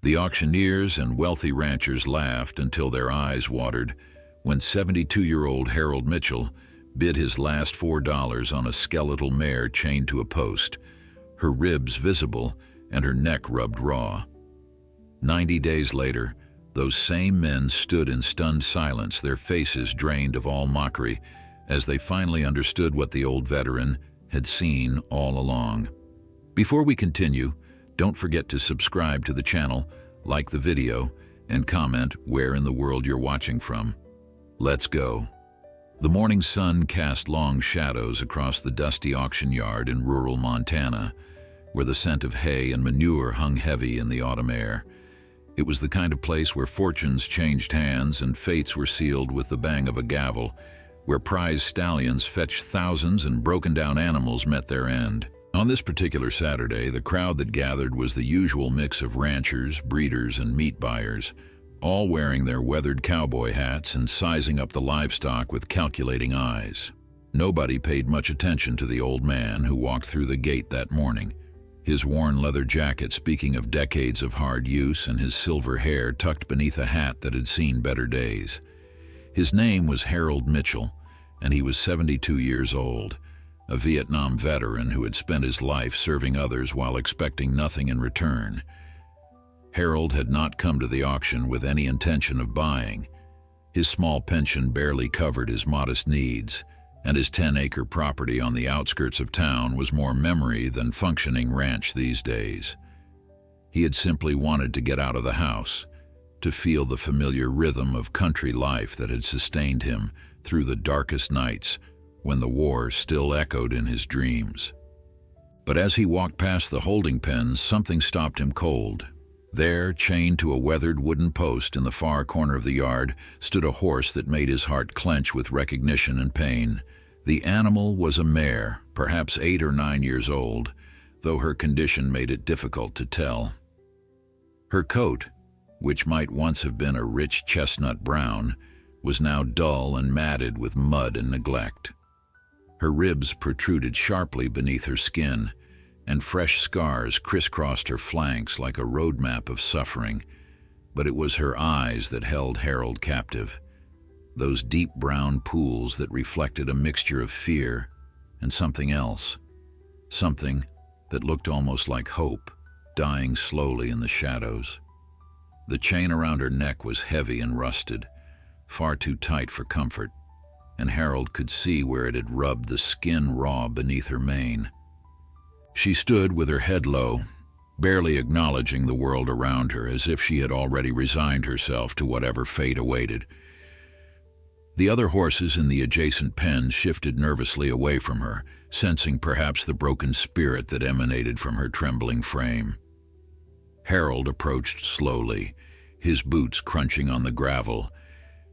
The auctioneers and wealthy ranchers laughed until their eyes watered when 72-year-old Harold Mitchell bid his last $4 on a skeletal mare chained to a post, her ribs visible and her neck rubbed raw. 90 days later, those same men stood in stunned silence, their faces drained of all mockery, as they finally understood what the old veteran had seen all along. Before we continue, don't forget to subscribe to the channel, like the video, and comment where in the world you're watching from. Let's go. The morning sun cast long shadows across the dusty auction yard in rural Montana, where the scent of hay and manure hung heavy in the autumn air. It was the kind of place where fortunes changed hands and fates were sealed with the bang of a gavel, where prize stallions fetched thousands and broken-down animals met their end. On this particular Saturday, the crowd that gathered was the usual mix of ranchers, breeders, and meat buyers, all wearing their weathered cowboy hats and sizing up the livestock with calculating eyes. Nobody paid much attention to the old man who walked through the gate that morning, his worn leather jacket speaking of decades of hard use and his silver hair tucked beneath a hat that had seen better days. His name was Harold Mitchell, and he was 72 years old, a Vietnam veteran who had spent his life serving others while expecting nothing in return. Harold had not come to the auction with any intention of buying. His small pension barely covered his modest needs, and his 10-acre property on the outskirts of town was more memory than functioning ranch these days. He had simply wanted to get out of the house, to feel the familiar rhythm of country life that had sustained him through the darkest nights when the war still echoed in his dreams. But as he walked past the holding pens, something stopped him cold. There, chained to a weathered wooden post in the far corner of the yard, stood a horse that made his heart clench with recognition and pain. The animal was a mare, perhaps 8 or 9 years old, though her condition made it difficult to tell. Her coat, which might once have been a rich chestnut brown, was now dull and matted with mud and neglect. Her ribs protruded sharply beneath her skin, and fresh scars crisscrossed her flanks like a road map of suffering. But it was her eyes that held Harold captive, those deep brown pools that reflected a mixture of fear and something else, something that looked almost like hope, dying slowly in the shadows. The chain around her neck was heavy and rusted, far too tight for comfort, and Harold could see where it had rubbed the skin raw beneath her mane. She stood with her head low, barely acknowledging the world around her, as if she had already resigned herself to whatever fate awaited. The other horses in the adjacent pen shifted nervously away from her, sensing perhaps the broken spirit that emanated from her trembling frame. Harold approached slowly, his boots crunching on the gravel,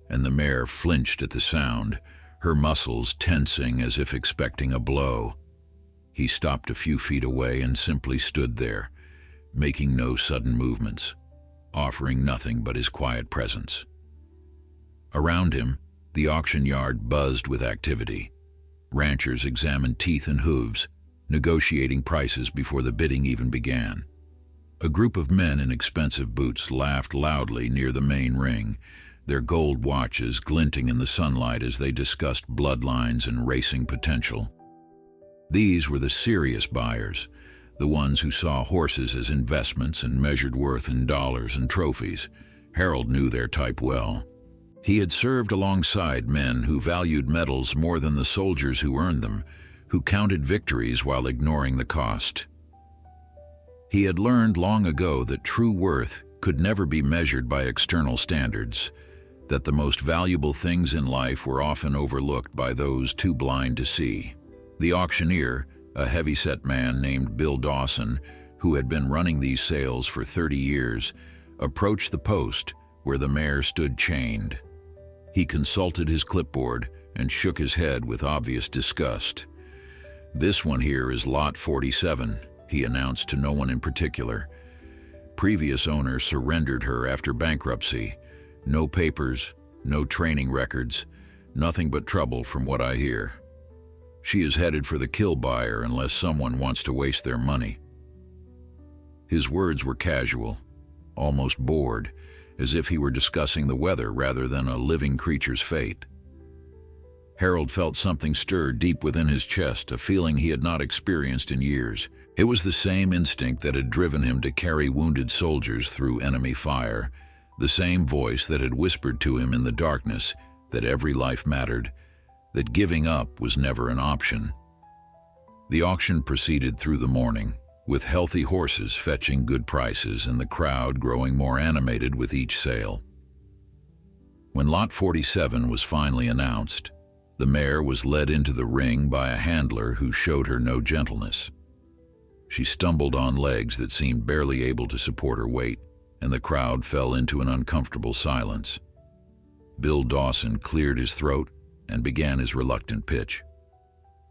and the mare flinched at the sound, her muscles tensing as if expecting a blow. He stopped a few feet away and simply stood there, making no sudden movements, offering nothing but his quiet presence. Around him, the auction yard buzzed with activity. Ranchers examined teeth and hooves, negotiating prices before the bidding even began. A group of men in expensive boots laughed loudly near the main ring, their gold watches glinting in the sunlight as they discussed bloodlines and racing potential. These were the serious buyers, the ones who saw horses as investments and measured worth in dollars and trophies. Harold knew their type well. He had served alongside men who valued medals more than the soldiers who earned them, who counted victories while ignoring the cost. He had learned long ago that true worth could never be measured by external standards, that the most valuable things in life were often overlooked by those too blind to see. The auctioneer, a heavy-set man named Bill Dawson, who had been running these sales for 30 years, approached the post where the mare stood chained. He consulted his clipboard and shook his head with obvious disgust. "This one here is lot 47, he announced to no one in particular. Previous owner surrendered her after bankruptcy. No papers, no training records, nothing but trouble from what I hear. She is headed for the kill buyer unless someone wants to waste their money." His words were casual, almost bored, as if he were discussing the weather rather than a living creature's fate. Harold felt something stir deep within his chest, a feeling he had not experienced in years. It was the same instinct that had driven him to carry wounded soldiers through enemy fire, the same voice that had whispered to him in the darkness that every life mattered, that giving up was never an option. The auction proceeded through the morning, with healthy horses fetching good prices and the crowd growing more animated with each sale. When Lot 47 was finally announced, the mare was led into the ring by a handler who showed her no gentleness. She stumbled on legs that seemed barely able to support her weight, and the crowd fell into an uncomfortable silence. Bill Dawson cleared his throat and began his reluctant pitch.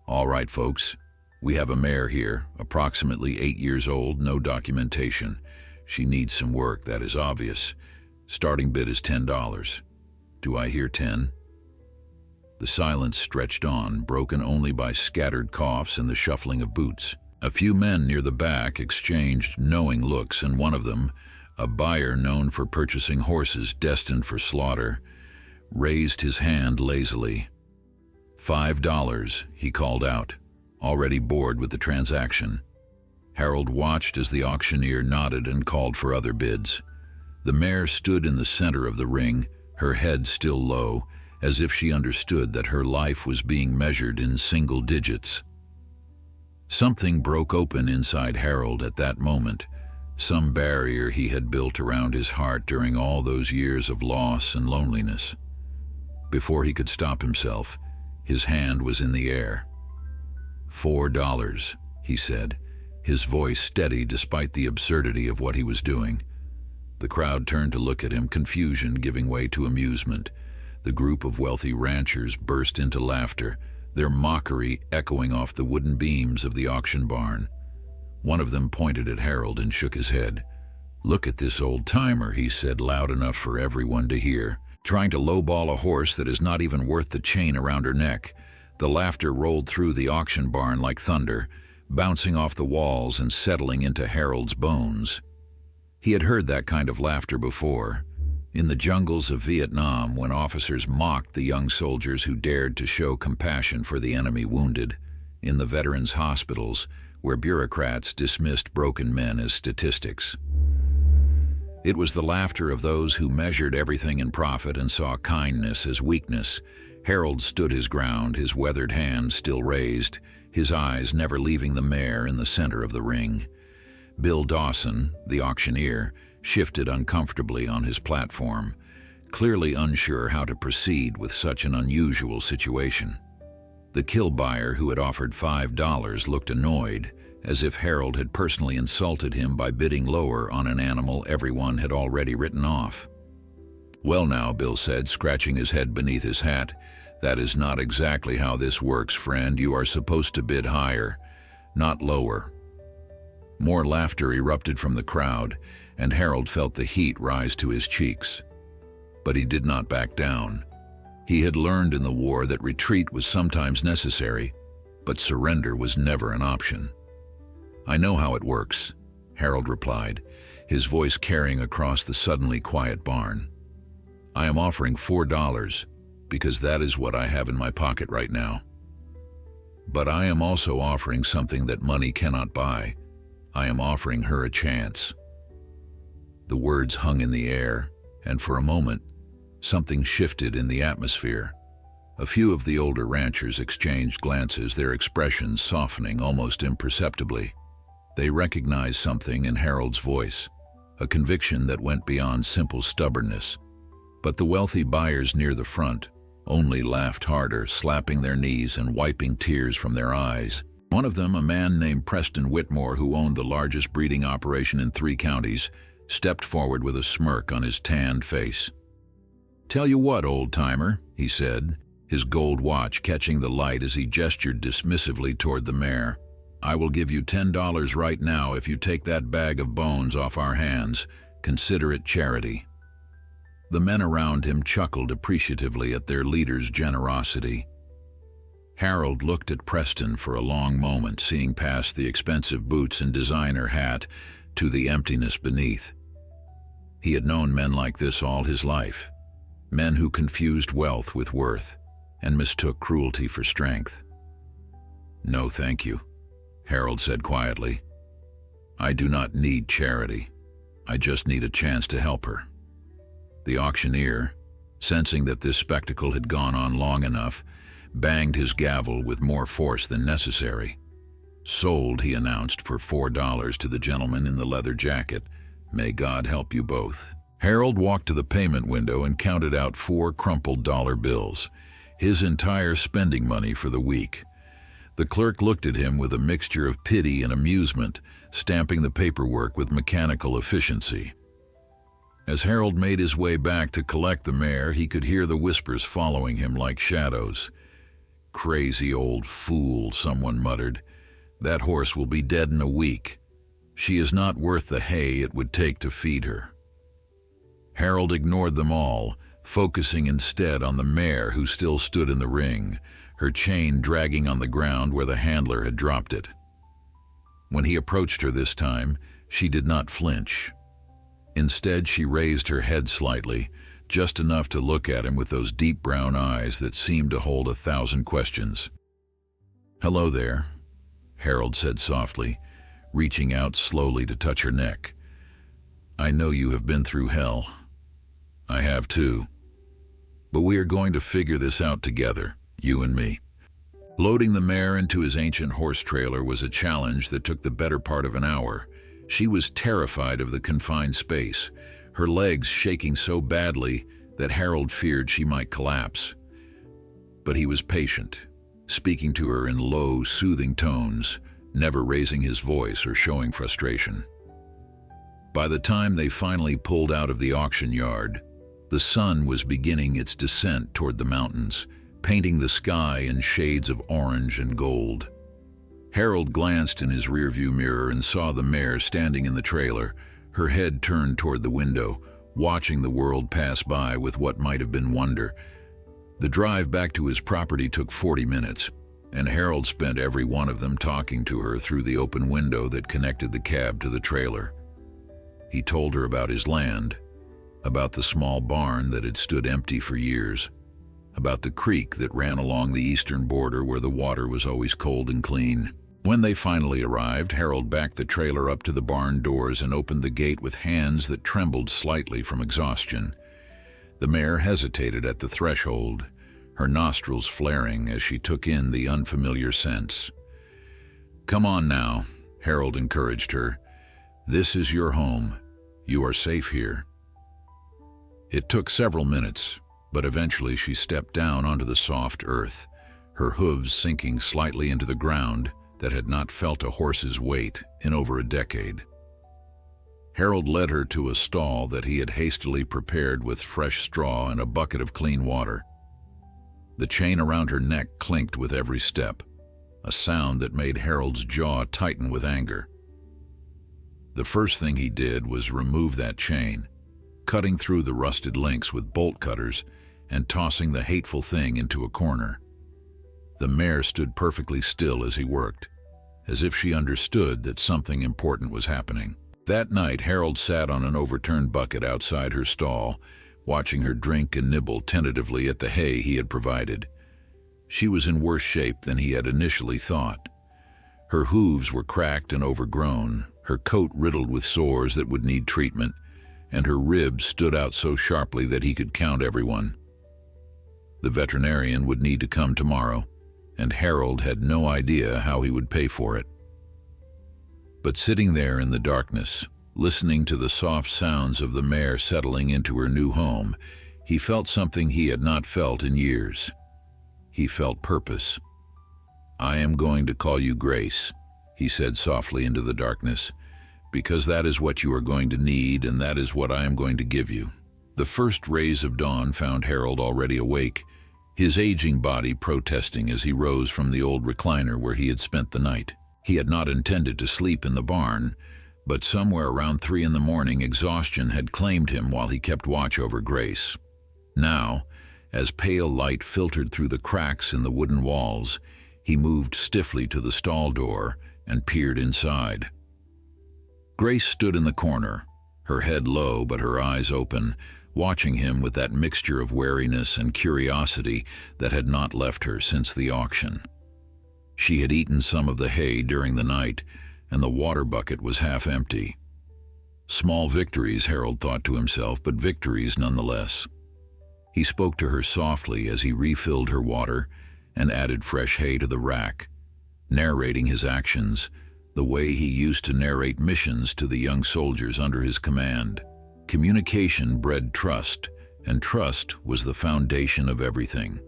"All right, folks. We have a mare here, approximately 8 years old, no documentation. She needs some work, that is obvious. Starting bid is $10. Do I hear 10? The silence stretched on, broken only by scattered coughs and the shuffling of boots. A few men near the back exchanged knowing looks, and one of them, a buyer known for purchasing horses destined for slaughter, raised his hand lazily. $5, he called out, already bored with the transaction. Harold watched as the auctioneer nodded and called for other bids. The mare stood in the center of the ring, her head still low, as if she understood that her life was being measured in single digits. Something broke open inside Harold at that moment, some barrier he had built around his heart during all those years of loss and loneliness. Before he could stop himself, his hand was in the air. $4, he said, his voice steady despite the absurdity of what he was doing. The crowd turned to look at him, confusion giving way to amusement. The group of wealthy ranchers burst into laughter, their mockery echoing off the wooden beams of the auction barn. One of them pointed at Harold and shook his head. "Look at this old-timer," he said loud enough for everyone to hear, "trying to lowball a horse that is not even worth the chain around her neck." The laughter rolled through the auction barn like thunder, bouncing off the walls and settling into Harold's bones. He had heard that kind of laughter before, in the jungles of Vietnam, when officers mocked the young soldiers who dared to show compassion for the enemy wounded, in the veterans' hospitals, where bureaucrats dismissed broken men as statistics. It was the laughter of those who measured everything in profit and saw kindness as weakness. Harold stood his ground, his weathered hand still raised, his eyes never leaving the mare in the center of the ring. Bill Dawson, the auctioneer, shifted uncomfortably on his platform, clearly unsure how to proceed with such an unusual situation. The kill buyer who had offered $5 looked annoyed, as if Harold had personally insulted him by bidding lower on an animal everyone had already written off. "Well now," Bill said, scratching his head beneath his hat, "that is not exactly how this works, friend. You are supposed to bid higher, not lower." More laughter erupted from the crowd, and Harold felt the heat rise to his cheeks. But he did not back down. He had learned in the war that retreat was sometimes necessary, but surrender was never an option. "I know how it works," Harold replied, his voice carrying across the suddenly quiet barn. "I am offering $4 because that is what I have in my pocket right now. But I am also offering something that money cannot buy. I am offering her a chance." The words hung in the air, and for a moment, something shifted in the atmosphere. A few of the older ranchers exchanged glances, their expressions softening almost imperceptibly. They recognized something in Harold's voice, a conviction that went beyond simple stubbornness. But the wealthy buyers near the front only laughed harder, slapping their knees and wiping tears from their eyes. One of them, a man named Preston Whitmore, who owned the largest breeding operation in 3 counties, stepped forward with a smirk on his tanned face. "Tell you what, old-timer," he said, his gold watch catching the light as he gestured dismissively toward the mare. "I will give you $10 right now if you take that bag of bones off our hands. Consider it charity." The men around him chuckled appreciatively at their leader's generosity. Harold looked at Preston for a long moment, seeing past the expensive boots and designer hat to the emptiness beneath. He had known men like this all his life, men who confused wealth with worth and mistook cruelty for strength. "No, thank you," Harold said quietly. "I do not need charity. I just need a chance to help her." The auctioneer, sensing that this spectacle had gone on long enough, banged his gavel with more force than necessary. "Sold," he announced, "for $4 to the gentleman in the leather jacket. May God help you both." Harold walked to the payment window and counted out 4 crumpled dollar bills, his entire spending money for the week. The clerk looked at him with a mixture of pity and amusement, stamping the paperwork with mechanical efficiency. As Harold made his way back to collect the mare, he could hear the whispers following him like shadows. "Crazy old fool," someone muttered. "That horse will be dead in a week. She is not worth the hay it would take to feed her." Harold ignored them all, focusing instead on the mare who still stood in the ring, her chain dragging on the ground where the handler had dropped it. When he approached her this time, she did not flinch. Instead, she raised her head slightly, just enough to look at him with those deep brown eyes that seemed to hold 1,000 questions. "Hello there," Harold said softly, reaching out slowly to touch her neck. "I know you have been through hell. I have too. But we are going to figure this out together, you and me." Loading the mare into his ancient horse trailer was a challenge that took the better part of an hour. She was terrified of the confined space, her legs shaking so badly that Harold feared she might collapse. But he was patient, speaking to her in low, soothing tones, never raising his voice or showing frustration. By the time they finally pulled out of the auction yard, the sun was beginning its descent toward the mountains, painting the sky in shades of orange and gold. Harold glanced in his rearview mirror and saw the mare standing in the trailer, her head turned toward the window, watching the world pass by with what might have been wonder. The drive back to his property took 40 minutes, and Harold spent every one of them talking to her through the open window that connected the cab to the trailer. He told her about his land, about the small barn that had stood empty for years, about the creek that ran along the eastern border where the water was always cold and clean. When they finally arrived, Harold backed the trailer up to the barn doors and opened the gate with hands that trembled slightly from exhaustion. The mare hesitated at the threshold, her nostrils flaring as she took in the unfamiliar scents. "Come on now," Harold encouraged her. "This is your home. You are safe here." It took several minutes, but eventually she stepped down onto the soft earth, her hooves sinking slightly into the ground that had not felt a horse's weight in over a decade. Harold led her to a stall that he had hastily prepared with fresh straw and a bucket of clean water. The chain around her neck clinked with every step, a sound that made Harold's jaw tighten with anger. The first thing he did was remove that chain, cutting through the rusted links with bolt cutters and tossing the hateful thing into a corner. The mare stood perfectly still as he worked, as if she understood that something important was happening. That night, Harold sat on an overturned bucket outside her stall, watching her drink and nibble tentatively at the hay he had provided. She was in worse shape than he had initially thought. Her hooves were cracked and overgrown, her coat riddled with sores that would need treatment, and her ribs stood out so sharply that he could count everyone. The veterinarian would need to come tomorrow, and Harold had no idea how he would pay for it. But sitting there in the darkness, listening to the soft sounds of the mare settling into her new home, he felt something he had not felt in years. He felt purpose. "I am going to call you Grace," he said softly into the darkness, "because that is what you are going to need, and that is what I am going to give you." The first rays of dawn found Harold already awake, his aging body protesting as he rose from the old recliner where he had spent the night. He had not intended to sleep in the barn, but somewhere around 3 in the morning, exhaustion had claimed him while he kept watch over Grace. Now, as pale light filtered through the cracks in the wooden walls, he moved stiffly to the stall door and peered inside. Grace stood in the corner, her head low but her eyes open, watching him with that mixture of wariness and curiosity that had not left her since the auction. She had eaten some of the hay during the night, and the water bucket was half empty. Small victories, Harold thought to himself, but victories nonetheless. He spoke to her softly as he refilled her water and added fresh hay to the rack, narrating his actions the way he used to narrate missions to the young soldiers under his command. Communication bred trust, and trust was the foundation of everything.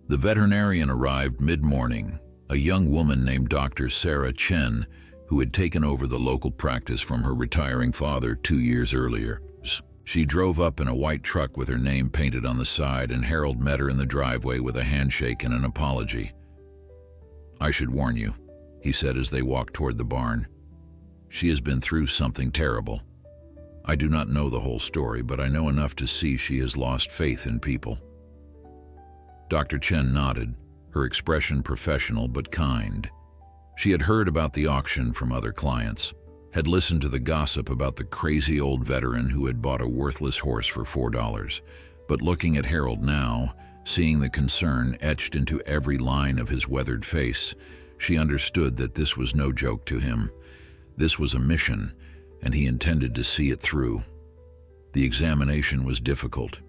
The veterinarian arrived mid-morning, a young woman named Dr. Sarah Chen, who had taken over the local practice from her retiring father 2 years earlier. She drove up in a white truck with her name painted on the side, and Harold met her in the driveway with a handshake and an apology. "I should warn you," he said as they walked toward the barn. "She has been through something terrible. I do not know the whole story, but I know enough to see she has lost faith in people." Dr. Chen nodded, her expression professional but kind. She had heard about the auction from other clients, had listened to the gossip about the crazy old veteran who had bought a worthless horse for $4. But looking at Harold now, seeing the concern etched into every line of his weathered face, she understood that this was no joke to him. This was a mission, and he intended to see it through. The examination was difficult.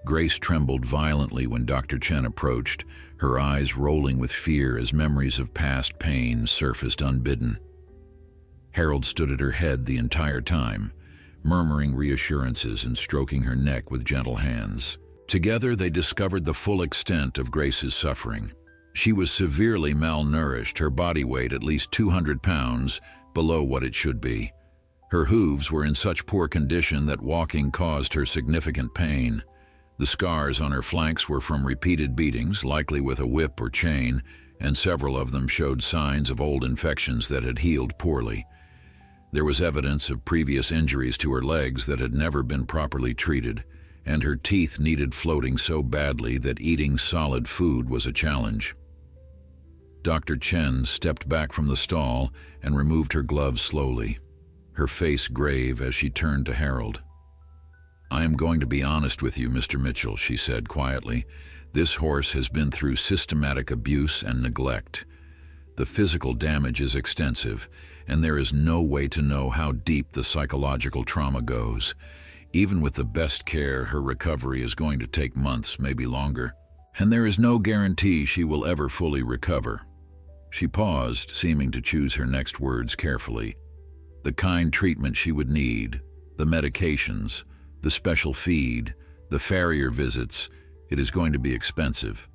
Grace trembled violently when Dr. Chen approached, her eyes rolling with fear as memories of past pain surfaced unbidden. Harold stood at her head the entire time, murmuring reassurances and stroking her neck with gentle hands. Together they discovered the full extent of Grace's suffering. She was severely malnourished, her body weight at least 200 pounds below what it should be. Her hooves were in such poor condition that walking caused her significant pain. The scars on her flanks were from repeated beatings, likely with a whip or chain, and several of them showed signs of old infections that had healed poorly. There was evidence of previous injuries to her legs that had never been properly treated, and her teeth needed floating so badly that eating solid food was a challenge. Dr. Chen stepped back from the stall and removed her gloves slowly, her face grave as she turned to Harold. "I am going to be honest with you, Mr. Mitchell," she said quietly. "This horse has been through systematic abuse and neglect. The physical damage is extensive, and there is no way to know how deep the psychological trauma goes. Even with the best care, her recovery is going to take months, maybe longer. And there is no guarantee she will ever fully recover." She paused, seeming to choose her next words carefully. The kind treatment she would need, the medications, the special feed, the farrier visits, it is going to be expensive.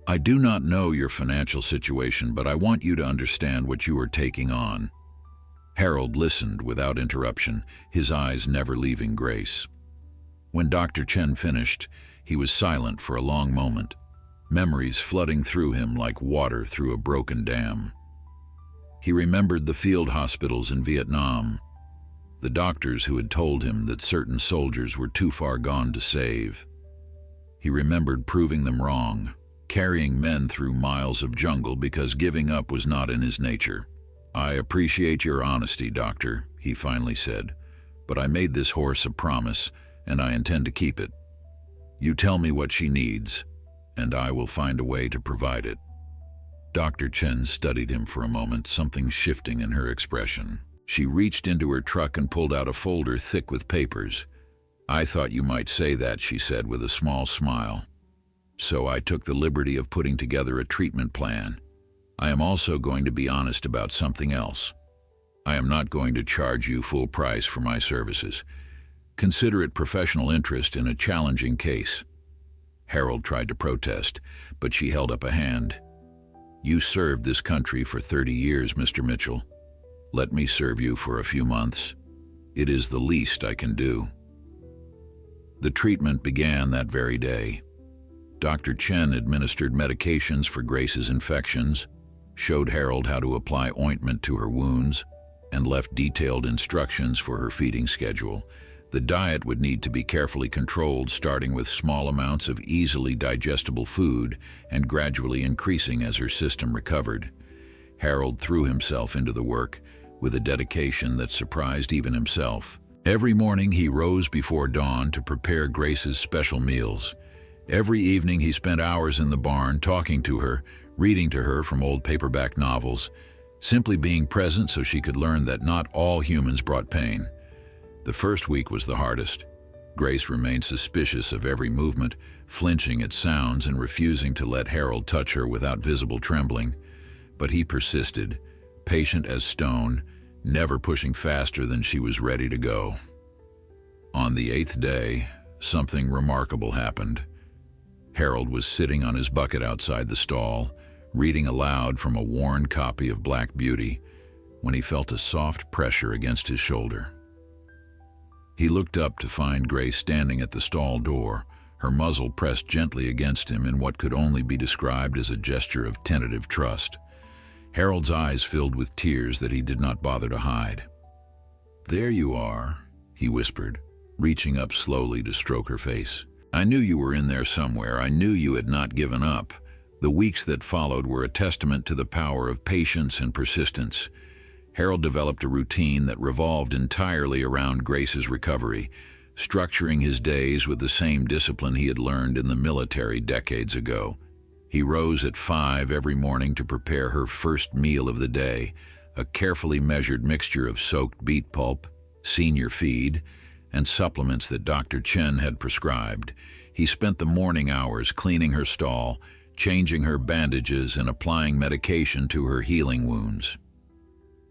"I do not know your financial situation, but I want you to understand what you are taking on." Harold listened without interruption, his eyes never leaving Grace. When Dr. Chen finished, he was silent for a long moment, memories flooding through him like water through a broken dam. He remembered the field hospitals in Vietnam, the doctors who had told him that certain soldiers were too far gone to save. He remembered proving them wrong, carrying men through miles of jungle because giving up was not in his nature. "I appreciate your honesty, Doctor," he finally said, "but I made this horse a promise, and I intend to keep it. You tell me what she needs, and I will find a way to provide it." Dr. Chen studied him for a moment, something shifting in her expression. She reached into her truck and pulled out a folder thick with papers. "I thought you might say that," she said with a small smile. "So I took the liberty of putting together a treatment plan. I am also going to be honest about something else. I am not going to charge you full price for my services. Consider it professional interest in a challenging case." Harold tried to protest, but she held up a hand. "You served this country for 30 years, Mr. Mitchell. Let me serve you for a few months. It is the least I can do." The treatment began that very day. Dr. Chen administered medications for Grace's infections, showed Harold how to apply ointment to her wounds, and left detailed instructions for her feeding schedule. The diet would need to be carefully controlled, starting with small amounts of easily digestible food and gradually increasing as her system recovered. Harold threw himself into the work with a dedication that surprised even himself. Every morning he rose before dawn to prepare Grace's special meals. Every evening he spent hours in the barn talking to her, reading to her from old paperback novels, simply being present so she could learn that not all humans brought pain. The first week was the hardest. Grace remained suspicious of every movement, flinching at sounds and refusing to let Harold touch her without visible trembling. But he persisted, patient as stone, never pushing faster than she was ready to go. On the 8th day, something remarkable happened. Harold was sitting on his bucket outside the stall, reading aloud from a worn copy of Black Beauty, when he felt a soft pressure against his shoulder. He looked up to find Grace standing at the stall door, her muzzle pressed gently against him in what could only be described as a gesture of tentative trust. Harold's eyes filled with tears that he did not bother to hide. "There you are," he whispered, reaching up slowly to stroke her face. "I knew you were in there somewhere. I knew you had not given up." The weeks that followed were a testament to the power of patience and persistence. Harold developed a routine that revolved entirely around Grace's recovery, structuring his days with the same discipline he had learned in the military decades ago. He rose at 5 every morning to prepare her first meal of the day, a carefully measured mixture of soaked beet pulp, senior feed, and supplements that Dr. Chen had prescribed. He spent the morning hours cleaning her stall, changing her bandages, and applying medication to her healing wounds.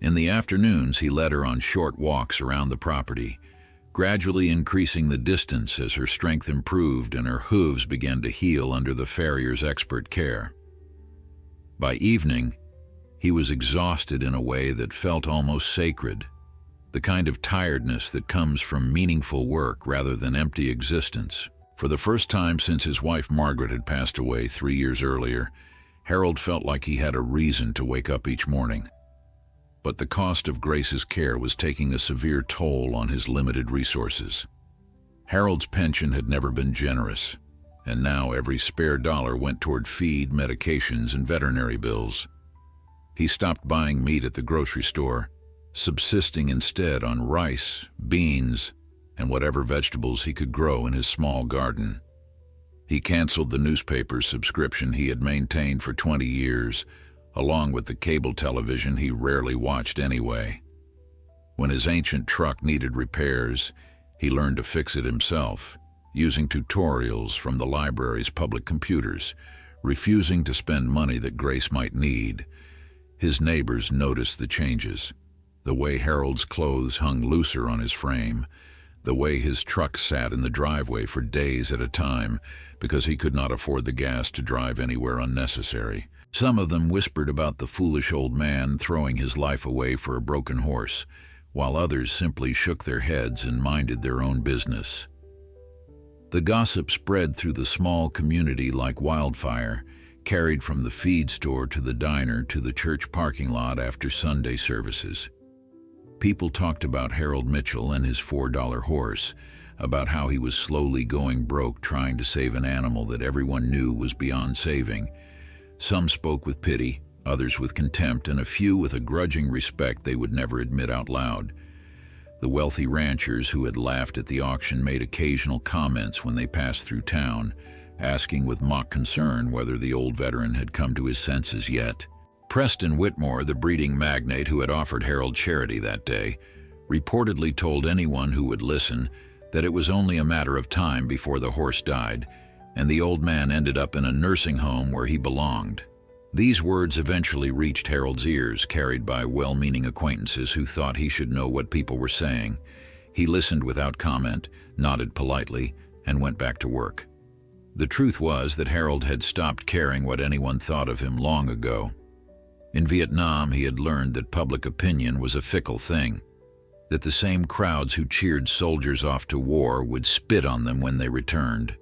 In the afternoons, he led her on short walks around the property, gradually increasing the distance as her strength improved and her hooves began to heal under the farrier's expert care. By evening, he was exhausted in a way that felt almost sacred, the kind of tiredness that comes from meaningful work rather than empty existence. For the first time since his wife Margaret had passed away 3 years earlier, Harold felt like he had a reason to wake up each morning. But the cost of Grace's care was taking a severe toll on his limited resources. Harold's pension had never been generous, and now every spare dollar went toward feed, medications, and veterinary bills. He stopped buying meat at the grocery store, subsisting instead on rice, beans, and whatever vegetables he could grow in his small garden. He canceled the newspaper subscription he had maintained for 20 years, along with the cable television he rarely watched anyway. When his ancient truck needed repairs, he learned to fix it himself, using tutorials from the library's public computers, refusing to spend money that Grace might need. His neighbors noticed the changes, the way Harold's clothes hung looser on his frame, the way his truck sat in the driveway for days at a time because he could not afford the gas to drive anywhere unnecessary. Some of them whispered about the foolish old man throwing his life away for a broken horse, while others simply shook their heads and minded their own business. The gossip spread through the small community like wildfire, carried from the feed store to the diner to the church parking lot after Sunday services. People talked about Harold Mitchell and his $4 horse, about how he was slowly going broke trying to save an animal that everyone knew was beyond saving. Some spoke with pity, others with contempt, and a few with a grudging respect they would never admit out loud. The wealthy ranchers who had laughed at the auction made occasional comments when they passed through town, asking with mock concern whether the old veteran had come to his senses yet. Preston Whitmore, the breeding magnate who had offered Harold charity that day, reportedly told anyone who would listen that it was only a matter of time before the horse died, and the old man ended up in a nursing home where he belonged. These words eventually reached Harold's ears, carried by well-meaning acquaintances who thought he should know what people were saying. He listened without comment, nodded politely, and went back to work. The truth was that Harold had stopped caring what anyone thought of him long ago. In Vietnam, he had learned that public opinion was a fickle thing, that the same crowds who cheered soldiers off to war would spit on them when they returned.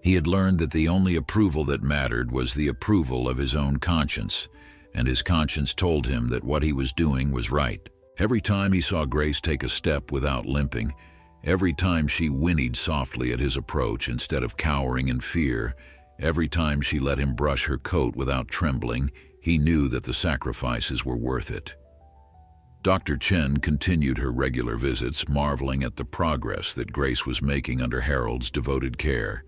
He had learned that the only approval that mattered was the approval of his own conscience, and his conscience told him that what he was doing was right. Every time he saw Grace take a step without limping, every time she whinnied softly at his approach instead of cowering in fear, every time she let him brush her coat without trembling, he knew that the sacrifices were worth it. Dr. Chen continued her regular visits, marveling at the progress that Grace was making under Harold's devoted care.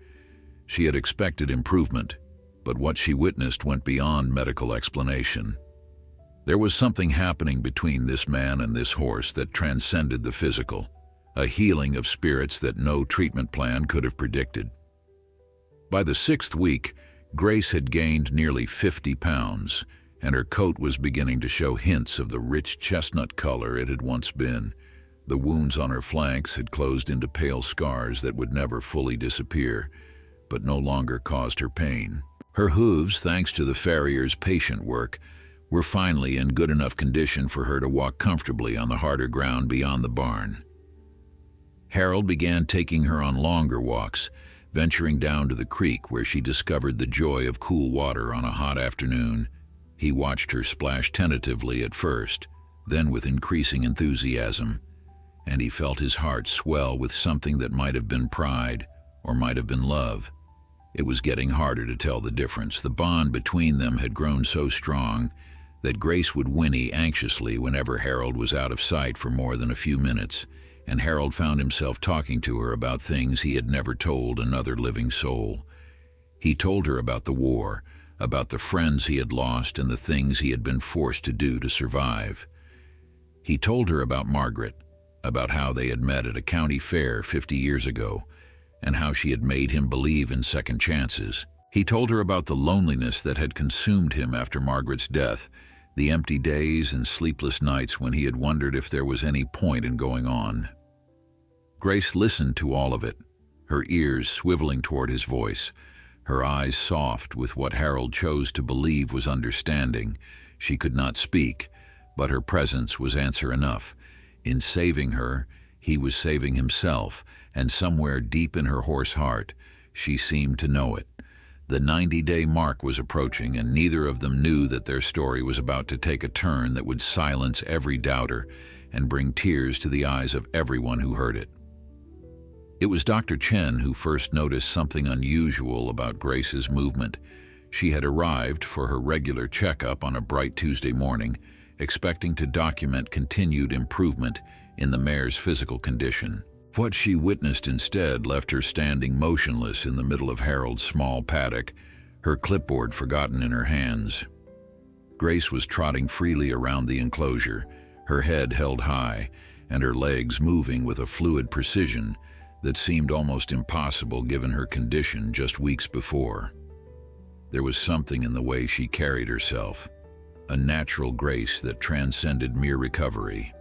She had expected improvement, but what she witnessed went beyond medical explanation. There was something happening between this man and this horse that transcended the physical, a healing of spirits that no treatment plan could have predicted. By the 6th week, Grace had gained nearly 50 pounds, and her coat was beginning to show hints of the rich chestnut color it had once been. The wounds on her flanks had closed into pale scars that would never fully disappear, but no longer caused her pain. Her hooves, thanks to the farrier's patient work, were finally in good enough condition for her to walk comfortably on the harder ground beyond the barn. Harold began taking her on longer walks, venturing down to the creek where she discovered the joy of cool water on a hot afternoon. He watched her splash tentatively at first, then with increasing enthusiasm, and he felt his heart swell with something that might have been pride or might have been love. It was getting harder to tell the difference. The bond between them had grown so strong that Grace would whinny anxiously whenever Harold was out of sight for more than a few minutes, and Harold found himself talking to her about things he had never told another living soul. He told her about the war, about the friends he had lost and the things he had been forced to do to survive. He told her about Margaret, about how they had met at a county fair 50 years ago, and how she had made him believe in second chances. He told her about the loneliness that had consumed him after Margaret's death, the empty days and sleepless nights when he had wondered if there was any point in going on. Grace listened to all of it, her ears swiveling toward his voice, her eyes soft with what Harold chose to believe was understanding. She could not speak, but her presence was answer enough. In saving her, he was saving himself, and somewhere deep in her hoarse heart, she seemed to know it. The 90-day mark was approaching, and neither of them knew that their story was about to take a turn that would silence every doubter and bring tears to the eyes of everyone who heard it. It was Dr. Chen who first noticed something unusual about Grace's movement. She had arrived for her regular checkup on a bright Tuesday morning, expecting to document continued improvement in the mare's physical condition. What she witnessed instead left her standing motionless in the middle of Harold's small paddock, her clipboard forgotten in her hands. Grace was trotting freely around the enclosure, her head held high, and her legs moving with a fluid precision that seemed almost impossible given her condition just weeks before. There was something in the way she carried herself, a natural grace that transcended mere recovery,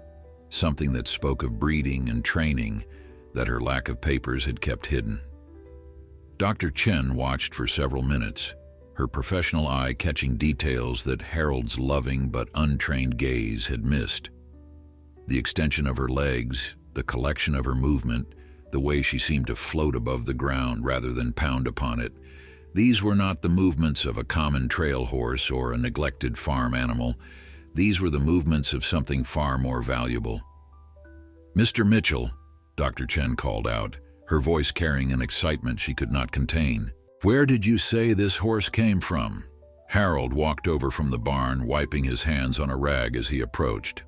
something that spoke of breeding and training that her lack of papers had kept hidden. Dr. Chen watched for several minutes, her professional eye catching details that Harold's loving but untrained gaze had missed. The extension of her legs, the collection of her movement, the way she seemed to float above the ground rather than pound upon it. These were not the movements of a common trail horse or a neglected farm animal. These were the movements of something far more valuable. "Mr. Mitchell," Dr. Chen called out, her voice carrying an excitement she could not contain. "Where did you say this horse came from?" Harold walked over from the barn, wiping his hands on a rag as he approached.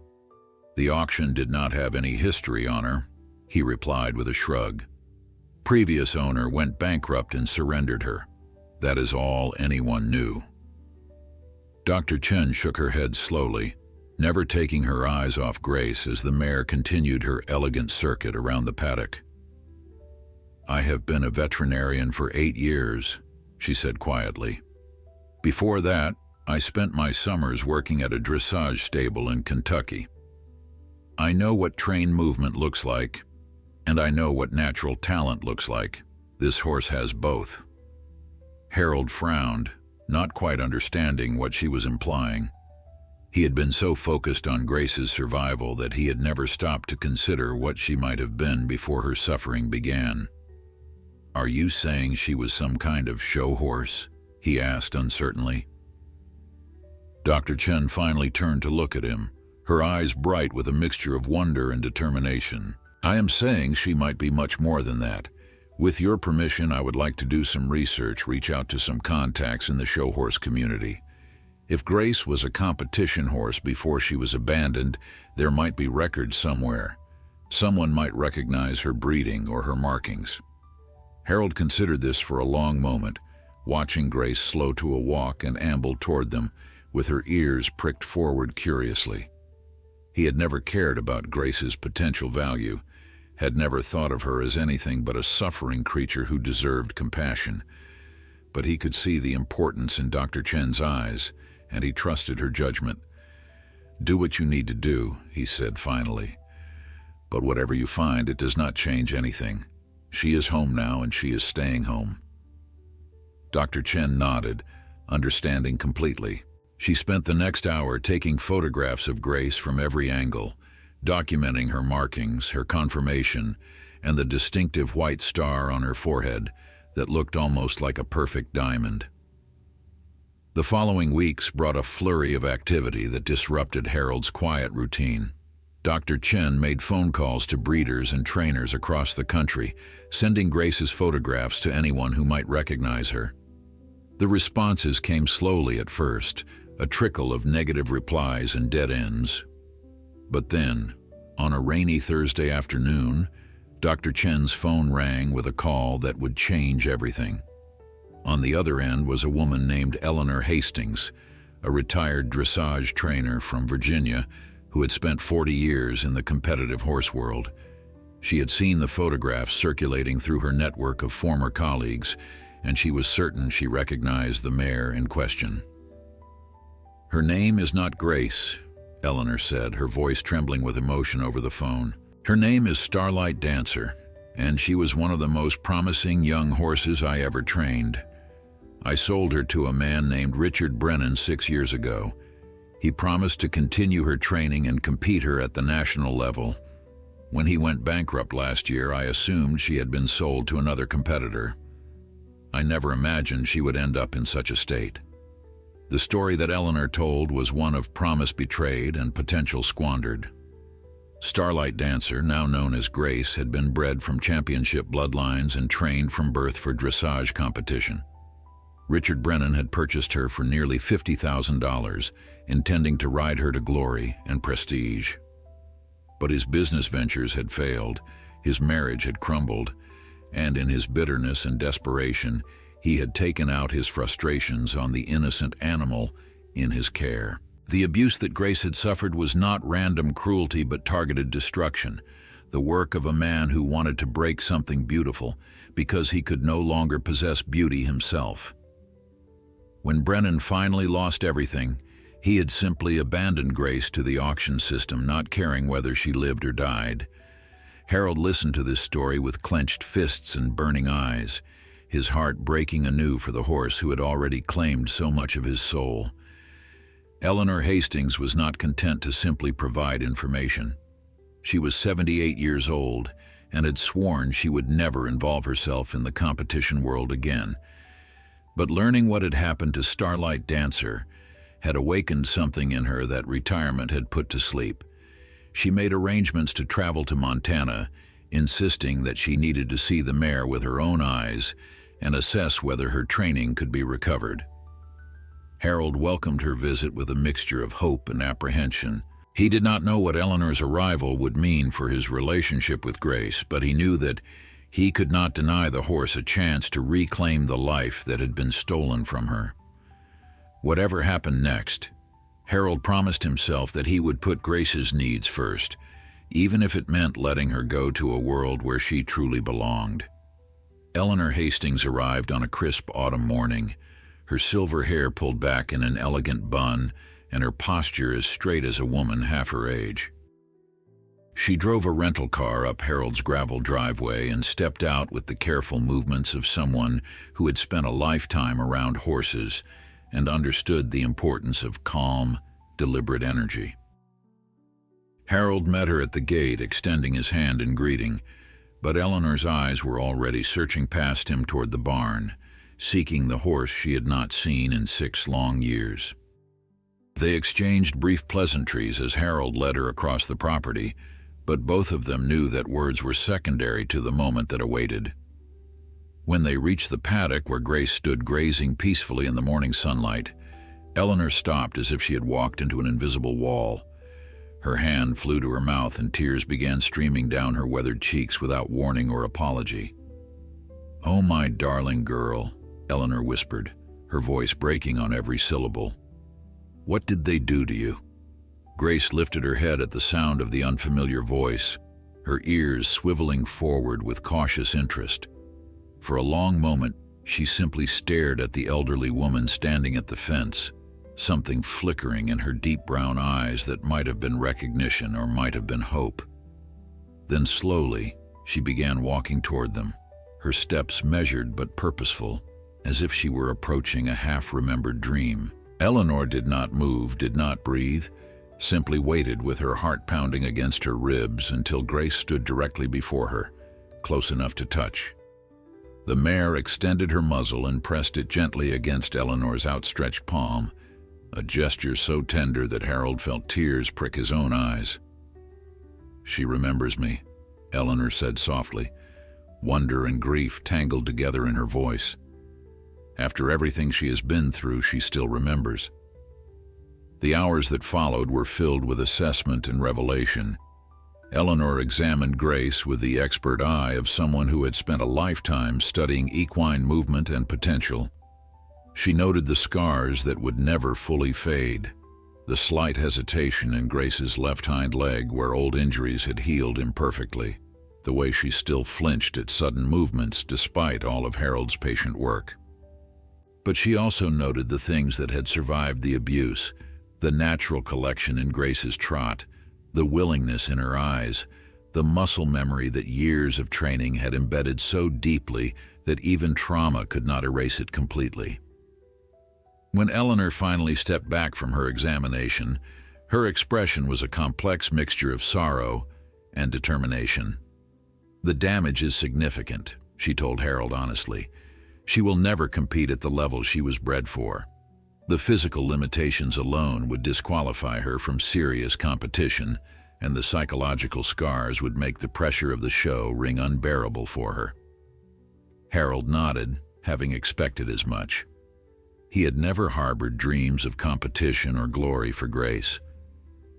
"The auction did not have any history on her," he replied with a shrug. "Previous owner went bankrupt and surrendered her. That is all anyone knew." Dr. Chen shook her head slowly, never taking her eyes off Grace as the mare continued her elegant circuit around the paddock. "I have been a veterinarian for 8 years," she said quietly. "Before that, I spent my summers working at a dressage stable in Kentucky. I know what trained movement looks like, and I know what natural talent looks like. This horse has both." Harold frowned, not quite understanding what she was implying. He had been so focused on Grace's survival that he had never stopped to consider what she might have been before her suffering began. "Are you saying she was some kind of show horse?" he asked uncertainly. Dr. Chen finally turned to look at him, her eyes bright with a mixture of wonder and determination. "I am saying she might be much more than that. With your permission, I would like to do some research, reach out to some contacts in the show horse community. If Grace was a competition horse before she was abandoned, there might be records somewhere. Someone might recognize her breeding or her markings. Harold considered this for a long moment, watching Grace slow to a walk and amble toward them, with her ears pricked forward curiously. He had never cared about Grace's potential value, had never thought of her as anything but a suffering creature who deserved compassion. But he could see the importance in Dr. Chen's eyes, and he trusted her judgment. "Do what you need to do," he said finally. "But whatever you find, it does not change anything. She is home now, and she is staying home." Dr. Chen nodded, understanding completely. She spent the next hour taking photographs of Grace from every angle, documenting her markings, her conformation, and the distinctive white star on her forehead that looked almost like a perfect diamond. The following weeks brought a flurry of activity that disrupted Harold's quiet routine. Dr. Chen made phone calls to breeders and trainers across the country, sending Grace's photographs to anyone who might recognize her. The responses came slowly at first, a trickle of negative replies and dead ends. But then, on a rainy Thursday afternoon, Dr. Chen's phone rang with a call that would change everything. On the other end was a woman named Eleanor Hastings, a retired dressage trainer from Virginia who had spent 40 years in the competitive horse world. She had seen the photographs circulating through her network of former colleagues, and she was certain she recognized the mare in question. "Her name is not Grace," Eleanor said, her voice trembling with emotion over the phone. "Her name is Starlight Dancer, and she was one of the most promising young horses I ever trained. I sold her to a man named Richard Brennan 6 years ago. He promised to continue her training and compete her at the national level. When he went bankrupt last year, I assumed she had been sold to another competitor. I never imagined she would end up in such a state." The story that Eleanor told was one of promise betrayed and potential squandered. Starlight Dancer, now known as Grace, had been bred from championship bloodlines and trained from birth for dressage competition. Richard Brennan had purchased her for nearly $50,000, intending to ride her to glory and prestige. But his business ventures had failed, his marriage had crumbled, and in his bitterness and desperation, he had taken out his frustrations on the innocent animal in his care. The abuse that Grace had suffered was not random cruelty but targeted destruction, the work of a man who wanted to break something beautiful because he could no longer possess beauty himself. When Brennan finally lost everything, he had simply abandoned Grace to the auction system, not caring whether she lived or died. Harold listened to this story with clenched fists and burning eyes, his heart breaking anew for the horse who had already claimed so much of his soul. Eleanor Hastings was not content to simply provide information. She was 78 years old and had sworn she would never involve herself in the competition world again. But learning what had happened to Starlight Dancer had awakened something in her that retirement had put to sleep. She made arrangements to travel to Montana, insisting that she needed to see the mare with her own eyes and assess whether her training could be recovered. Harold welcomed her visit with a mixture of hope and apprehension. He did not know what Eleanor's arrival would mean for his relationship with Grace, but he knew that he could not deny the horse a chance to reclaim the life that had been stolen from her. Whatever happened next, Harold promised himself that he would put Grace's needs first, even if it meant letting her go to a world where she truly belonged. Eleanor Hastings arrived on a crisp autumn morning, her silver hair pulled back in an elegant bun and her posture as straight as a woman half her age. She drove a rental car up Harold's gravel driveway and stepped out with the careful movements of someone who had spent a lifetime around horses and understood the importance of calm, deliberate energy. Harold met her at the gate, extending his hand in greeting, but Eleanor's eyes were already searching past him toward the barn, seeking the horse she had not seen in 6 long years. They exchanged brief pleasantries as Harold led her across the property, but both of them knew that words were secondary to the moment that awaited. When they reached the paddock where Grace stood grazing peacefully in the morning sunlight, Eleanor stopped as if she had walked into an invisible wall. Her hand flew to her mouth and tears began streaming down her weathered cheeks without warning or apology. "Oh, my darling girl," Eleanor whispered, her voice breaking on every syllable. "What did they do to you?" Grace lifted her head at the sound of the unfamiliar voice, her ears swiveling forward with cautious interest. For a long moment, she simply stared at the elderly woman standing at the fence, something flickering in her deep brown eyes that might have been recognition or might have been hope. Then slowly, she began walking toward them, her steps measured but purposeful, as if she were approaching a half-remembered dream. Eleanor did not move, did not breathe, simply waited with her heart pounding against her ribs until Grace stood directly before her, close enough to touch. The mare extended her muzzle and pressed it gently against Eleanor's outstretched palm, a gesture so tender that Harold felt tears prick his own eyes. "She remembers me," Eleanor said softly, wonder and grief tangled together in her voice. After everything she has been through, she still remembers. The hours that followed were filled with assessment and revelation. Eleanor examined Grace with the expert eye of someone who had spent a lifetime studying equine movement and potential. She noted the scars that would never fully fade, the slight hesitation in Grace's left hind leg where old injuries had healed imperfectly, the way she still flinched at sudden movements despite all of Harold's patient work. But she also noted the things that had survived the abuse, the natural collection in Grace's trot, the willingness in her eyes, the muscle memory that years of training had embedded so deeply that even trauma could not erase it completely. When Eleanor finally stepped back from her examination, her expression was a complex mixture of sorrow and determination. "The damage is significant," she told Harold honestly. "She will never compete at the level she was bred for. The physical limitations alone would disqualify her from serious competition, and the psychological scars would make the pressure of the show ring unbearable for her." Harold nodded, having expected as much. He had never harbored dreams of competition or glory for Grace.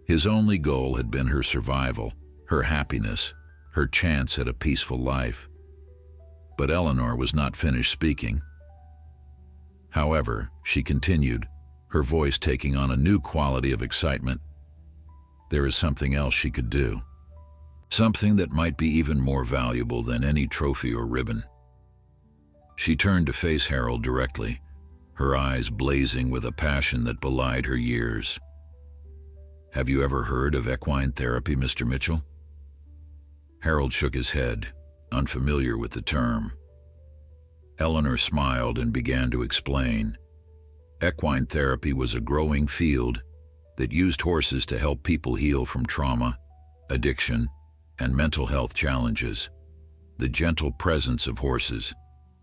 His only goal had been her survival, her happiness, her chance at a peaceful life. But Eleanor was not finished speaking. However, she continued, her voice taking on a new quality of excitement. "There is something else she could do. Something that might be even more valuable than any trophy or ribbon." She turned to face Harold directly, her eyes blazing with a passion that belied her years. "Have you ever heard of equine therapy, Mr. Mitchell?" Harold shook his head, unfamiliar with the term. Eleanor smiled and began to explain. Equine therapy was a growing field that used horses to help people heal from trauma, addiction, and mental health challenges. The gentle presence of horses,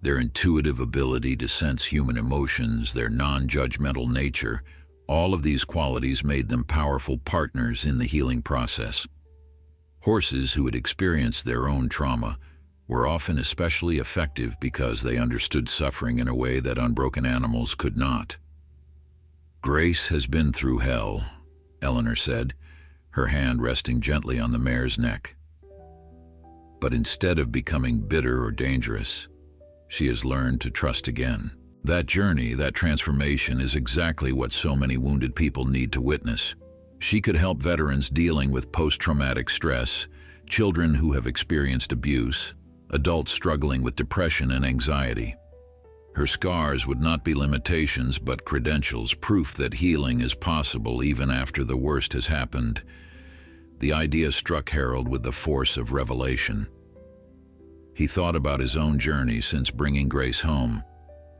their intuitive ability to sense human emotions, their non-judgmental nature, all of these qualities made them powerful partners in the healing process. Horses who had experienced their own trauma were often especially effective because they understood suffering in a way that unbroken animals could not. "Grace has been through hell," Eleanor said, her hand resting gently on the mare's neck. "But instead of becoming bitter or dangerous, she has learned to trust again. That journey, that transformation is exactly what so many wounded people need to witness. She could help veterans dealing with post-traumatic stress, children who have experienced abuse, adults struggling with depression and anxiety. Her scars would not be limitations but credentials, proof that healing is possible even after the worst has happened." The idea struck Harold with the force of revelation. He thought about his own journey since bringing Grace home,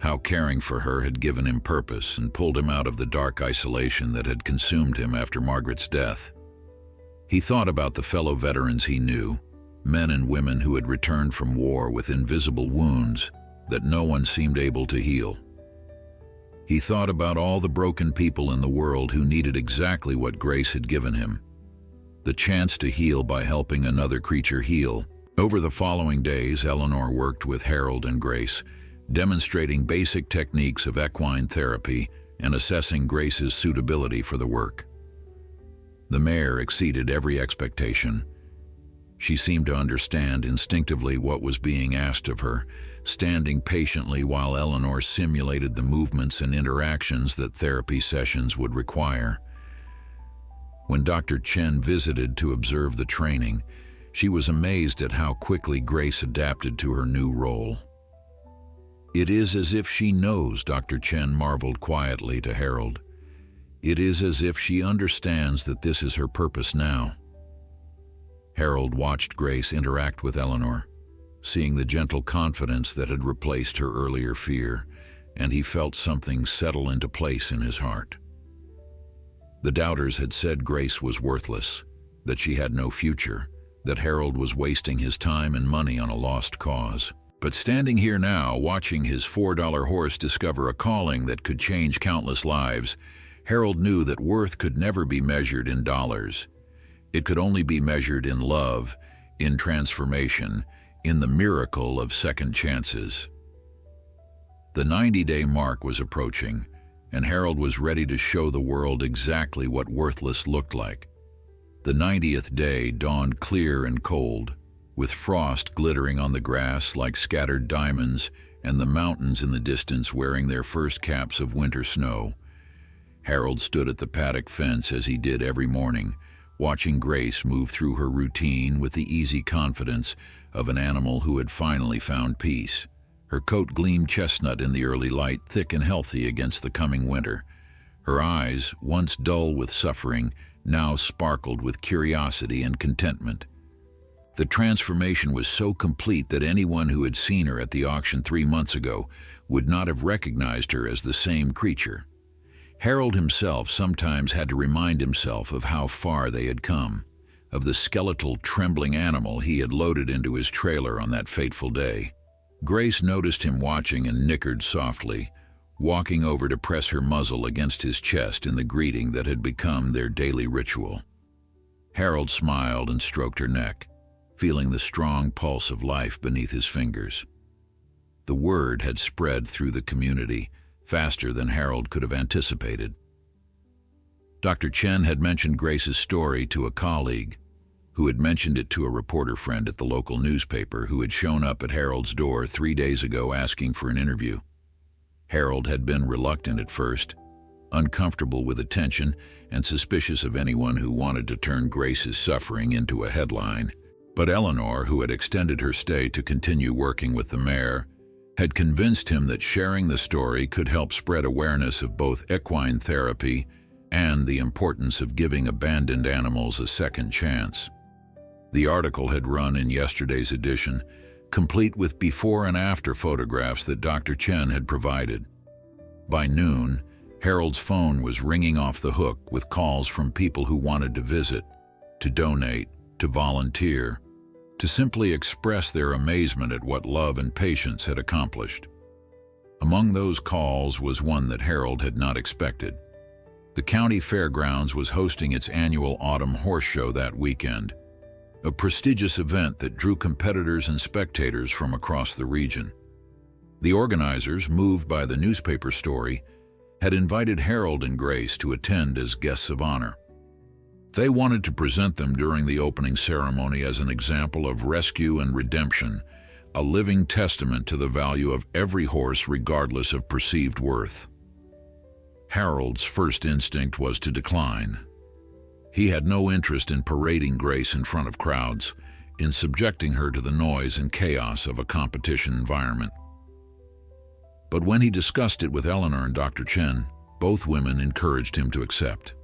how caring for her had given him purpose and pulled him out of the dark isolation that had consumed him after Margaret's death. He thought about the fellow veterans he knew, men and women who had returned from war with invisible wounds that no one seemed able to heal. He thought about all the broken people in the world who needed exactly what Grace had given him, the chance to heal by helping another creature heal. Over the following days, Eleanor worked with Harold and Grace, demonstrating basic techniques of equine therapy, and assessing Grace's suitability for the work. The mare exceeded every expectation. She seemed to understand instinctively what was being asked of her, standing patiently while Eleanor simulated the movements and interactions that therapy sessions would require. When Dr. Chen visited to observe the training, she was amazed at how quickly Grace adapted to her new role. "It is as if she knows," Dr. Chen marveled quietly to Harold. "It is as if she understands that this is her purpose now." Harold watched Grace interact with Eleanor, seeing the gentle confidence that had replaced her earlier fear, and he felt something settle into place in his heart. The doubters had said Grace was worthless, that she had no future, that Harold was wasting his time and money on a lost cause. But standing here now, watching his $4 horse discover a calling that could change countless lives, Harold knew that worth could never be measured in dollars. It could only be measured in love, in transformation, in the miracle of second chances. The 90-day mark was approaching, and Harold was ready to show the world exactly what worthless looked like. The 90th day dawned clear and cold, with frost glittering on the grass like scattered diamonds and the mountains in the distance wearing their first caps of winter snow. Harold stood at the paddock fence as he did every morning, watching Grace move through her routine with the easy confidence of an animal who had finally found peace. Her coat gleamed chestnut in the early light, thick and healthy against the coming winter. Her eyes, once dull with suffering, now sparkled with curiosity and contentment. The transformation was so complete that anyone who had seen her at the auction 3 months ago would not have recognized her as the same creature. Harold himself sometimes had to remind himself of how far they had come, of the skeletal, trembling animal he had loaded into his trailer on that fateful day. Grace noticed him watching and nickered softly, walking over to press her muzzle against his chest in the greeting that had become their daily ritual. Harold smiled and stroked her neck, feeling the strong pulse of life beneath his fingers. The word had spread through the community, faster than Harold could have anticipated. Dr. Chen had mentioned Grace's story to a colleague, who had mentioned it to a reporter friend at the local newspaper who had shown up at Harold's door 3 days ago asking for an interview. Harold had been reluctant at first, uncomfortable with attention and suspicious of anyone who wanted to turn Grace's suffering into a headline. But Eleanor, who had extended her stay to continue working with the mare, had convinced him that sharing the story could help spread awareness of both equine therapy and the importance of giving abandoned animals a second chance. The article had run in yesterday's edition, complete with before and after photographs that Dr. Chen had provided. By noon, Harold's phone was ringing off the hook with calls from people who wanted to visit, to donate, to volunteer, to simply express their amazement at what love and patience had accomplished. Among those calls was one that Harold had not expected. The county fairgrounds was hosting its annual autumn horse show that weekend, a prestigious event that drew competitors and spectators from across the region. The organizers, moved by the newspaper story, had invited Harold and Grace to attend as guests of honor. They wanted to present them during the opening ceremony as an example of rescue and redemption, a living testament to the value of every horse regardless of perceived worth. Harold's first instinct was to decline. He had no interest in parading Grace in front of crowds, in subjecting her to the noise and chaos of a competition environment. But when he discussed it with Eleanor and Dr. Chen, both women encouraged him to accept.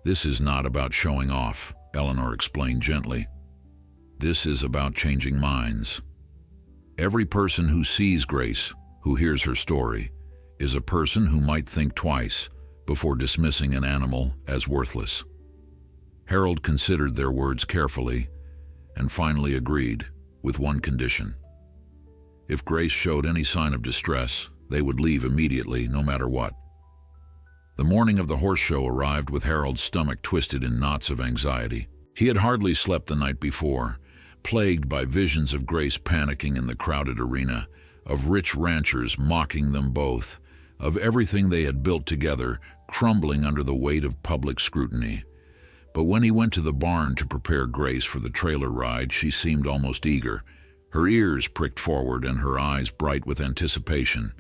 "This is not about showing off," Eleanor explained gently. "This is about changing minds. Every person who sees Grace, who hears her story, is a person who might think twice before dismissing an animal as worthless." Harold considered their words carefully and finally agreed, with one condition. If Grace showed any sign of distress, they would leave immediately, no matter what. The morning of the horse show arrived with Harold's stomach twisted in knots of anxiety. He had hardly slept the night before, plagued by visions of Grace panicking in the crowded arena, of rich ranchers mocking them both, of everything they had built together, crumbling under the weight of public scrutiny. But when he went to the barn to prepare Grace for the trailer ride, she seemed almost eager, her ears pricked forward and her eyes bright with anticipation.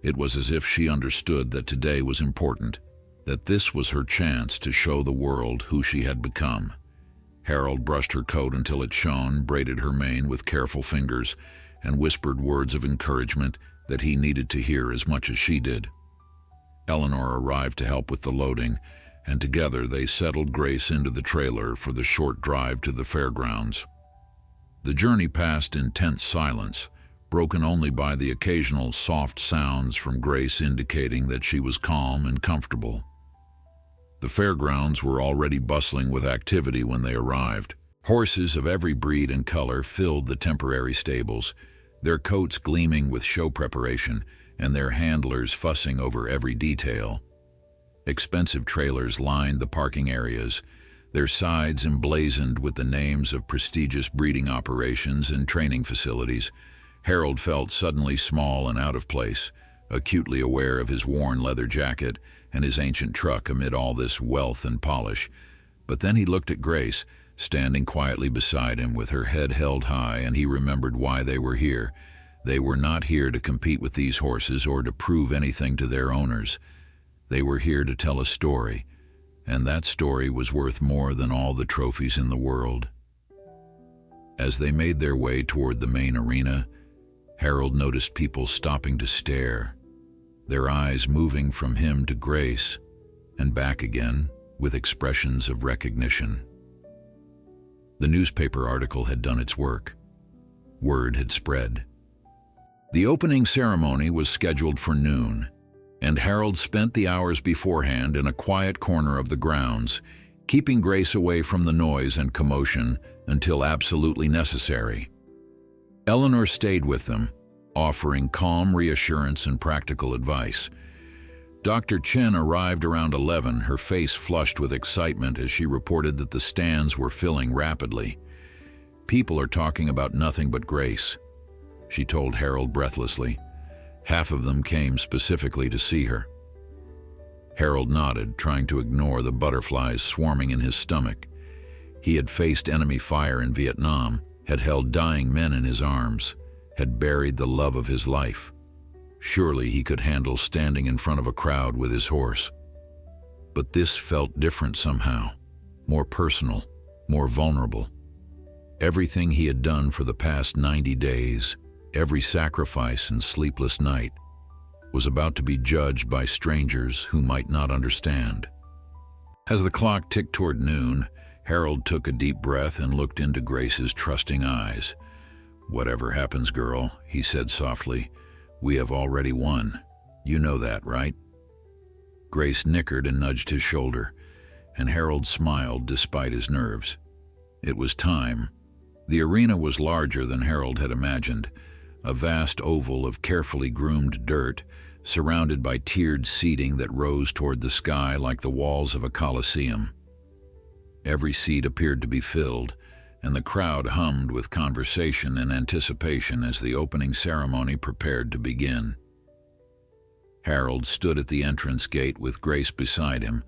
It was as if she understood that today was important, that this was her chance to show the world who she had become. Harold brushed her coat until it shone, braided her mane with careful fingers, and whispered words of encouragement that he needed to hear as much as she did. Eleanor arrived to help with the loading, and together they settled Grace into the trailer for the short drive to the fairgrounds. The journey passed in tense silence, broken only by the occasional soft sounds from Grace indicating that she was calm and comfortable. The fairgrounds were already bustling with activity when they arrived. Horses of every breed and color filled the temporary stables, their coats gleaming with show preparation and their handlers fussing over every detail. Expensive trailers lined the parking areas, their sides emblazoned with the names of prestigious breeding operations and training facilities. Harold felt suddenly small and out of place, acutely aware of his worn leather jacket and his ancient truck amid all this wealth and polish. But then he looked at Grace, standing quietly beside him with her head held high, and he remembered why they were here. They were not here to compete with these horses or to prove anything to their owners. They were here to tell a story, and that story was worth more than all the trophies in the world. As they made their way toward the main arena, Harold noticed people stopping to stare, their eyes moving from him to Grace and back again with expressions of recognition. The newspaper article had done its work. Word had spread. The opening ceremony was scheduled for noon, and Harold spent the hours beforehand in a quiet corner of the grounds, keeping Grace away from the noise and commotion until absolutely necessary. Eleanor stayed with them, offering calm reassurance and practical advice. Dr. Chen arrived around 11, her face flushed with excitement as she reported that the stands were filling rapidly. "People are talking about nothing but Grace," she told Harold breathlessly. "Half of them came specifically to see her." Harold nodded, trying to ignore the butterflies swarming in his stomach. He had faced enemy fire in Vietnam, had held dying men in his arms, had buried the love of his life. Surely he could handle standing in front of a crowd with his horse. But this felt different somehow, more personal, more vulnerable. Everything he had done for the past 90 days, every sacrifice and sleepless night, was about to be judged by strangers who might not understand. As the clock ticked toward noon, Harold took a deep breath and looked into Grace's trusting eyes. "Whatever happens, girl," he said softly, "we have already won. You know that, right?" Grace nickered and nudged his shoulder, and Harold smiled despite his nerves. It was time. The arena was larger than Harold had imagined, a vast oval of carefully groomed dirt, surrounded by tiered seating that rose toward the sky like the walls of a coliseum. Every seat appeared to be filled, and the crowd hummed with conversation and anticipation as the opening ceremony prepared to begin. Harold stood at the entrance gate with Grace beside him,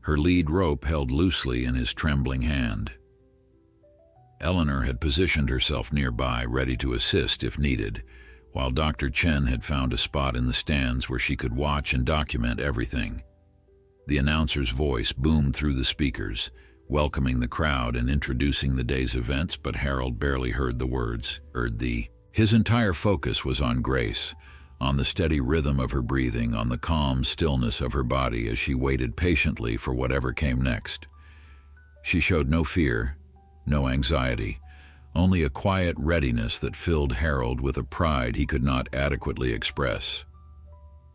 her lead rope held loosely in his trembling hand. Eleanor had positioned herself nearby, ready to assist if needed, while Dr. Chen had found a spot in the stands where she could watch and document everything. The announcer's voice boomed through the speakers, welcoming the crowd and introducing the day's events, but Harold barely heard the words, His entire focus was on Grace, on the steady rhythm of her breathing, on the calm stillness of her body as she waited patiently for whatever came next. She showed no fear, no anxiety, only a quiet readiness that filled Harold with a pride he could not adequately express.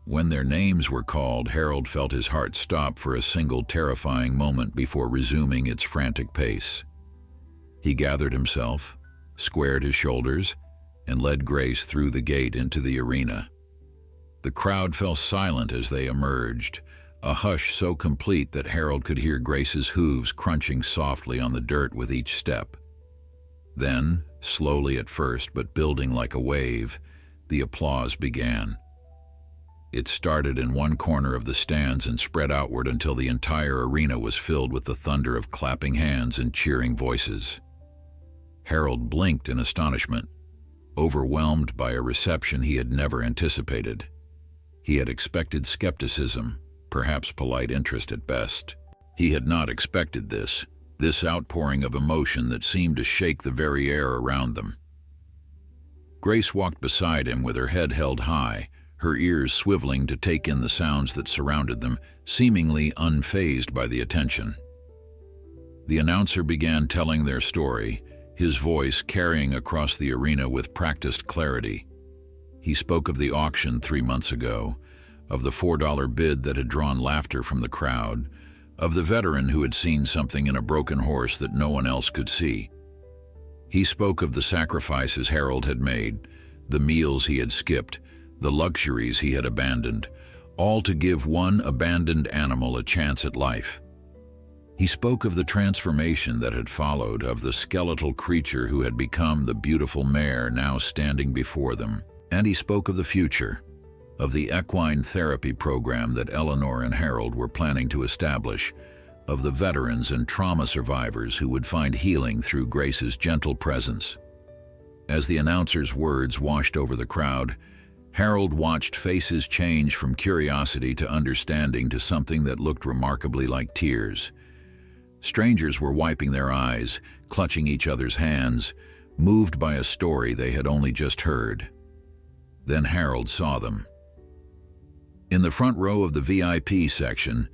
When their names were called, Harold felt his heart stop for a single terrifying moment before resuming its frantic pace. He gathered himself, squared his shoulders, and led Grace through the gate into the arena. The crowd fell silent as they emerged, a hush so complete that Harold could hear Grace's hooves crunching softly on the dirt with each step. Then, slowly at first but building like a wave, the applause began. It started in one corner of the stands and spread outward until the entire arena was filled with the thunder of clapping hands and cheering voices. Harold blinked in astonishment, overwhelmed by a reception he had never anticipated. He had expected skepticism, perhaps polite interest at best. He had not expected this outpouring of emotion that seemed to shake the very air around them. Grace walked beside him with her head held high, her ears swiveling to take in the sounds that surrounded them, seemingly unfazed by the attention. The announcer began telling their story, his voice carrying across the arena with practiced clarity. He spoke of the auction 3 months ago, of the $4 bid that had drawn laughter from the crowd, of the veteran who had seen something in a broken horse that no one else could see. He spoke of the sacrifices Harold had made, the meals he had skipped, the luxuries he had abandoned, all to give one abandoned animal a chance at life. He spoke of the transformation that had followed, of the skeletal creature who had become the beautiful mare now standing before them. And he spoke of the future, of the equine therapy program that Eleanor and Harold were planning to establish, of the veterans and trauma survivors who would find healing through Grace's gentle presence. As the announcer's words washed over the crowd, Harold watched faces change from curiosity to understanding to something that looked remarkably like tears. Strangers were wiping their eyes, clutching each other's hands, moved by a story they had only just heard. Then Harold saw them. In the front row of the VIP section,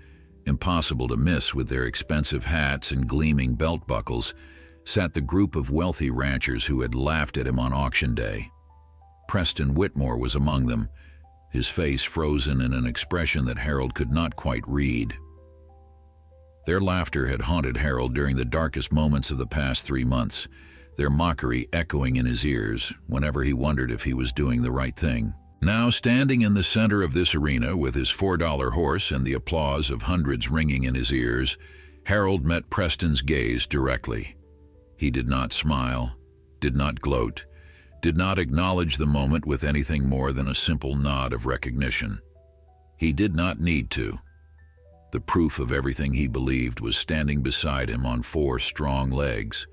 impossible to miss with their expensive hats and gleaming belt buckles, sat the group of wealthy ranchers who had laughed at him on auction day. Preston Whitmore was among them, his face frozen in an expression that Harold could not quite read. Their laughter had haunted Harold during the darkest moments of the past 3 months, their mockery echoing in his ears whenever he wondered if he was doing the right thing. Now, standing in the center of this arena with his $4 horse and the applause of hundreds ringing in his ears, Harold met Preston's gaze directly. He did not smile, did not gloat, did not acknowledge the moment with anything more than a simple nod of recognition. He did not need to. The proof of everything he believed was standing beside him on 4 strong legs,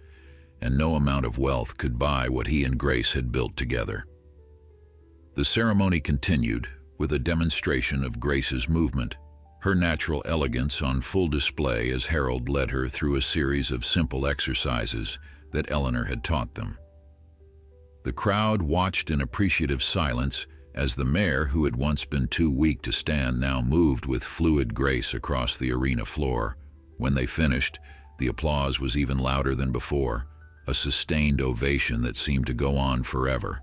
and no amount of wealth could buy what he and Grace had built together. The ceremony continued with a demonstration of Grace's movement, her natural elegance on full display as Harold led her through a series of simple exercises that Eleanor had taught them. The crowd watched in appreciative silence as the mare, who had once been too weak to stand, now moved with fluid grace across the arena floor. When they finished, the applause was even louder than before, a sustained ovation that seemed to go on forever.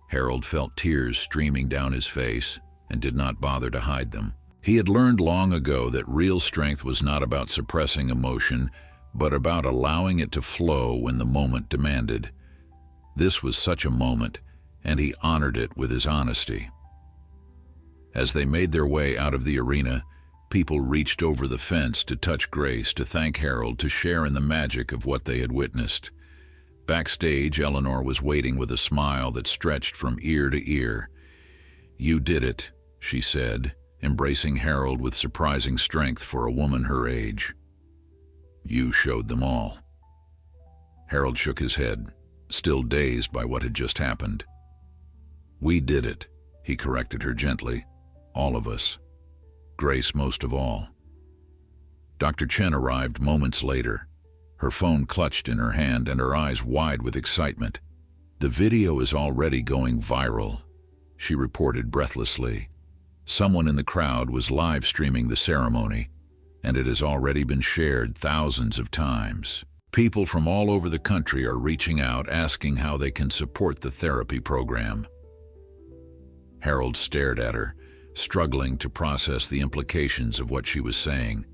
Harold felt tears streaming down his face and did not bother to hide them. He had learned long ago that real strength was not about suppressing emotion, but about allowing it to flow when the moment demanded. This was such a moment, and he honored it with his honesty. As they made their way out of the arena, people reached over the fence to touch Grace, to thank Harold, to share in the magic of what they had witnessed. Backstage, Eleanor was waiting with a smile that stretched from ear to ear. "You did it," she said, embracing Harold with surprising strength for a woman her age. "You showed them all." Harold shook his head, still dazed by what had just happened. "We did it," he corrected her gently. "All of us. Grace most of all." Dr. Chen arrived moments later, her phone clutched in her hand and her eyes wide with excitement. "The video is already going viral," she reported breathlessly. "Someone in the crowd was live streaming the ceremony, and it has already been shared thousands of times. People from all over the country are reaching out, asking how they can support the therapy program." Harold stared at her, struggling to process the implications of what she was saying.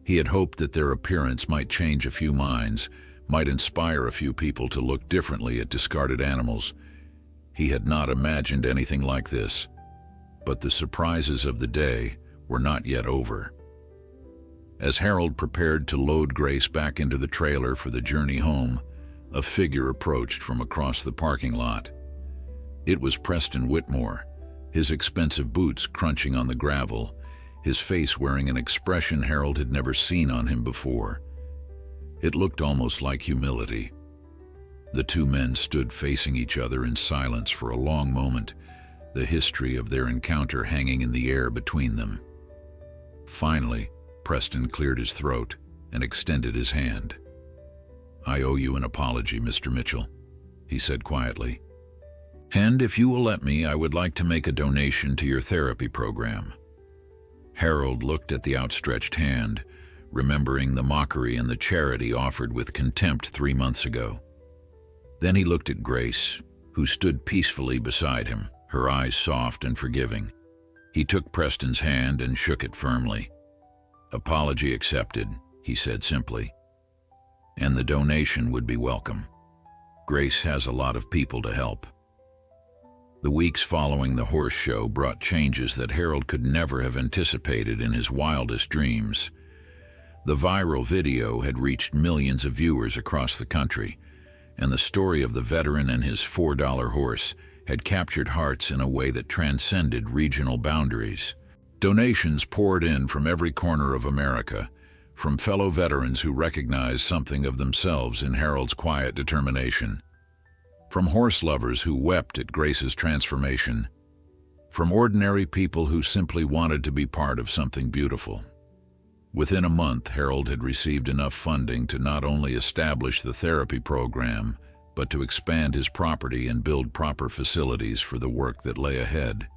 He had hoped that their appearance might change a few minds, might inspire a few people to look differently at discarded animals. He had not imagined anything like this. But the surprises of the day were not yet over. As Harold prepared to load Grace back into the trailer for the journey home, a figure approached from across the parking lot. It was Preston Whitmore, his expensive boots crunching on the gravel, his face wearing an expression Harold had never seen on him before. It looked almost like humility. The two men stood facing each other in silence for a long moment, the history of their encounter hanging in the air between them. Finally, Preston cleared his throat and extended his hand. "I owe you an apology, Mr. Mitchell," he said quietly. "And if you will let me, I would like to make a donation to your therapy program." Harold looked at the outstretched hand, remembering the mockery and the charity offered with contempt 3 months ago. Then he looked at Grace, who stood peacefully beside him, her eyes soft and forgiving. He took Preston's hand and shook it firmly. "Apology accepted," he said simply. "And the donation would be welcome. Grace has a lot of people to help." The weeks following the horse show brought changes that Harold could never have anticipated in his wildest dreams. The viral video had reached millions of viewers across the country, and the story of the veteran and his $4 horse had captured hearts in a way that transcended regional boundaries. Donations poured in from every corner of America, from fellow veterans who recognized something of themselves in Harold's quiet determination, from horse lovers who wept at Grace's transformation, from ordinary people who simply wanted to be part of something beautiful. Within a month, Harold had received enough funding to not only establish the therapy program, but to expand his property and build proper facilities for the work that lay ahead.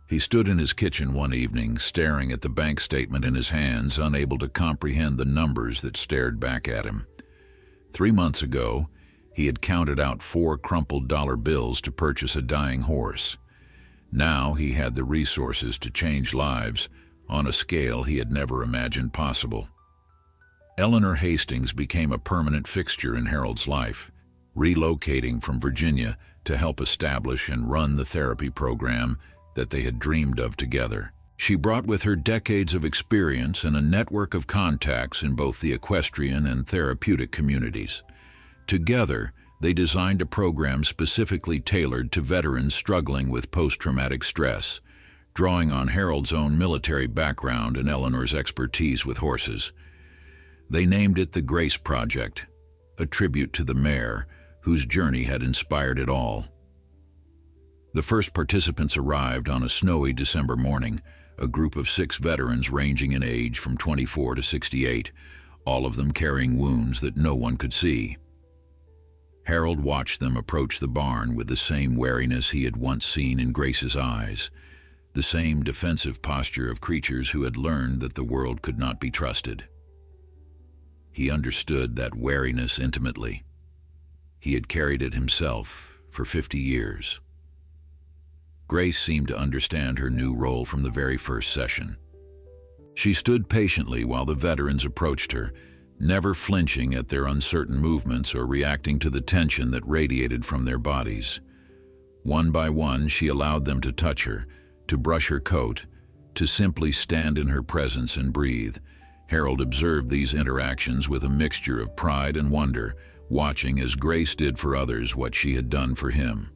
He stood in his kitchen one evening, staring at the bank statement in his hands, unable to comprehend the numbers that stared back at him. 3 months ago, he had counted out 4 crumpled dollar bills to purchase a dying horse. Now he had the resources to change lives on a scale he had never imagined possible. Eleanor Hastings became a permanent fixture in Harold's life, relocating from Virginia to help establish and run the therapy program that they had dreamed of together. She brought with her decades of experience and a network of contacts in both the equestrian and therapeutic communities. Together, they designed a program specifically tailored to veterans struggling with post-traumatic stress, drawing on Harold's own military background and Eleanor's expertise with horses. They named it the Grace Project, a tribute to the mare whose journey had inspired it all. The first participants arrived on a snowy December morning, a group of 6 veterans ranging in age from 24 to 68, all of them carrying wounds that no one could see. Harold watched them approach the barn with the same wariness he had once seen in Grace's eyes, the same defensive posture of creatures who had learned that the world could not be trusted. He understood that wariness intimately. He had carried it himself for 50 years. Grace seemed to understand her new role from the very first session. She stood patiently while the veterans approached her, never flinching at their uncertain movements or reacting to the tension that radiated from their bodies. One by one, she allowed them to touch her, to brush her coat, to simply stand in her presence and breathe. Harold observed these interactions with a mixture of pride and wonder, watching as Grace did for others what she had done for him.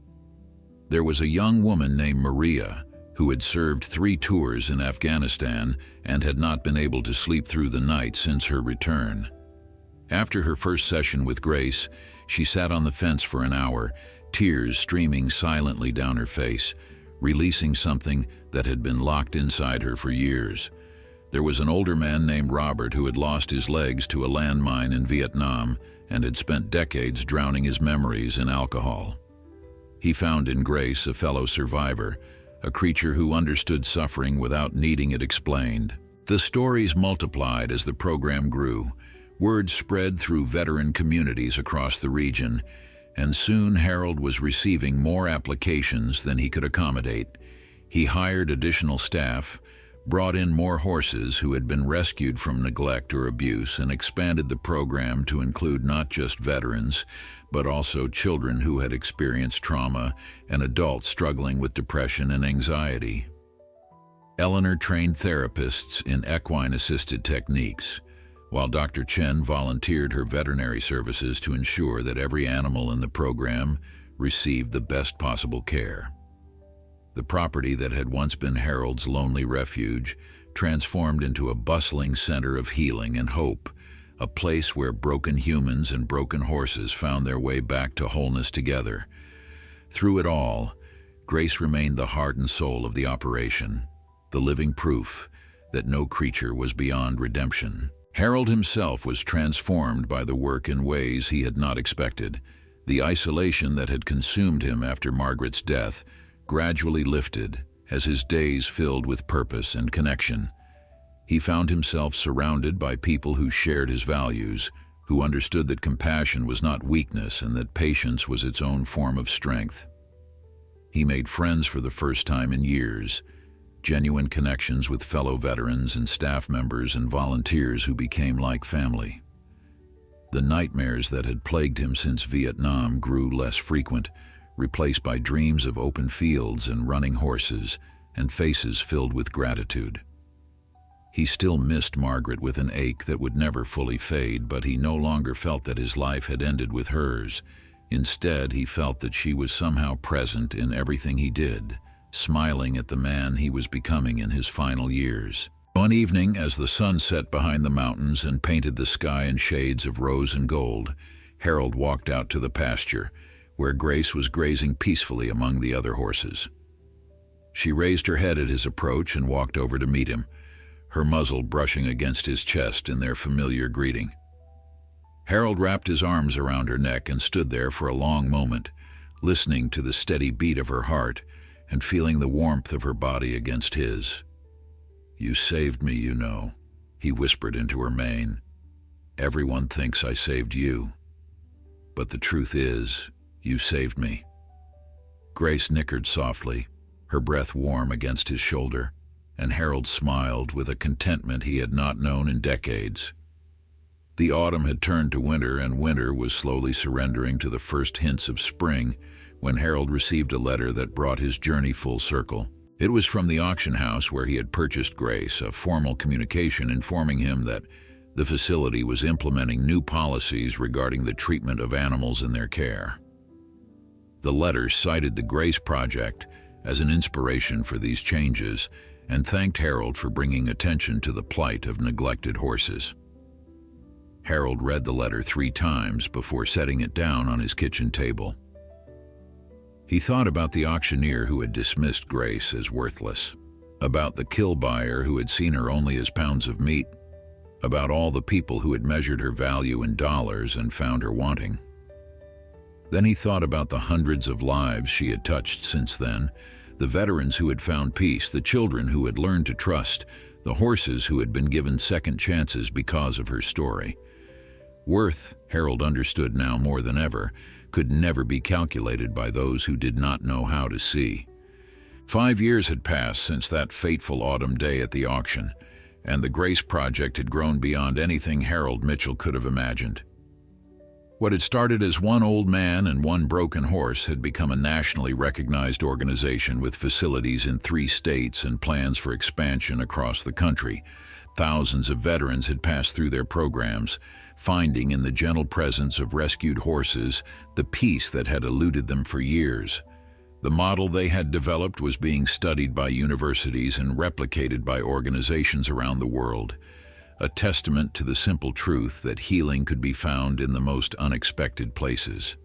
There was a young woman named Maria who had served 3 tours in Afghanistan and had not been able to sleep through the night since her return. After her first session with Grace, she sat on the fence for an hour, tears streaming silently down her face, releasing something that had been locked inside her for years. There was an older man named Robert who had lost his legs to a landmine in Vietnam and had spent decades drowning his memories in alcohol. He found in Grace a fellow survivor, a creature who understood suffering without needing it explained. The stories multiplied as the program grew. Word spread through veteran communities across the region, and soon Harold was receiving more applications than he could accommodate. He hired additional staff, brought in more horses who had been rescued from neglect or abuse, and expanded the program to include not just veterans, but also children who had experienced trauma and adults struggling with depression and anxiety. Eleanor trained therapists in equine-assisted techniques, while Dr. Chen volunteered her veterinary services to ensure that every animal in the program received the best possible care. The property that had once been Harold's lonely refuge transformed into a bustling center of healing and hope, a place where broken humans and broken horses found their way back to wholeness together. Through it all, Grace remained the heart and soul of the operation, the living proof that no creature was beyond redemption. Harold himself was transformed by the work in ways he had not expected. The isolation that had consumed him after Margaret's death gradually lifted as his days filled with purpose and connection. He found himself surrounded by people who shared his values, who understood that compassion was not weakness and that patience was its own form of strength. He made friends for the first time in years, genuine connections with fellow veterans and staff members and volunteers who became like family. The nightmares that had plagued him since Vietnam grew less frequent, replaced by dreams of open fields and running horses and faces filled with gratitude. He still missed Margaret with an ache that would never fully fade, but he no longer felt that his life had ended with hers. Instead, he felt that she was somehow present in everything he did, smiling at the man he was becoming in his final years. One evening, as the sun set behind the mountains and painted the sky in shades of rose and gold, Harold walked out to the pasture, where Grace was grazing peacefully among the other horses. She raised her head at his approach and walked over to meet him, her muzzle brushing against his chest in their familiar greeting. Harold wrapped his arms around her neck and stood there for a long moment, listening to the steady beat of her heart and feeling the warmth of her body against his. "You saved me, you know," he whispered into her mane. "Everyone thinks I saved you. But the truth is, you saved me." Grace nickered softly, her breath warm against his shoulder, and Harold smiled with a contentment he had not known in decades. The autumn had turned to winter, and winter was slowly surrendering to the first hints of spring when Harold received a letter that brought his journey full circle. It was from the auction house where he had purchased Grace, a formal communication informing him that the facility was implementing new policies regarding the treatment of animals in their care. The letter cited the Grace Project as an inspiration for these changes and thanked Harold for bringing attention to the plight of neglected horses. Harold read the letter 3 times before setting it down on his kitchen table. He thought about the auctioneer who had dismissed Grace as worthless, about the kill buyer who had seen her only as pounds of meat, about all the people who had measured her value in dollars and found her wanting. Then he thought about the hundreds of lives she had touched since then, the veterans who had found peace, the children who had learned to trust, the horses who had been given second chances because of her story. Worth, Harold understood now more than ever, could never be calculated by those who did not know how to see. 5 years had passed since that fateful autumn day at the auction, and the Grace Project had grown beyond anything Harold Mitchell could have imagined. What had started as one old man and one broken horse had become a nationally recognized organization with facilities in 3 states and plans for expansion across the country. Thousands of veterans had passed through their programs, finding in the gentle presence of rescued horses the peace that had eluded them for years. The model they had developed was being studied by universities and replicated by organizations around the world, a testament to the simple truth that healing could be found in the most unexpected places.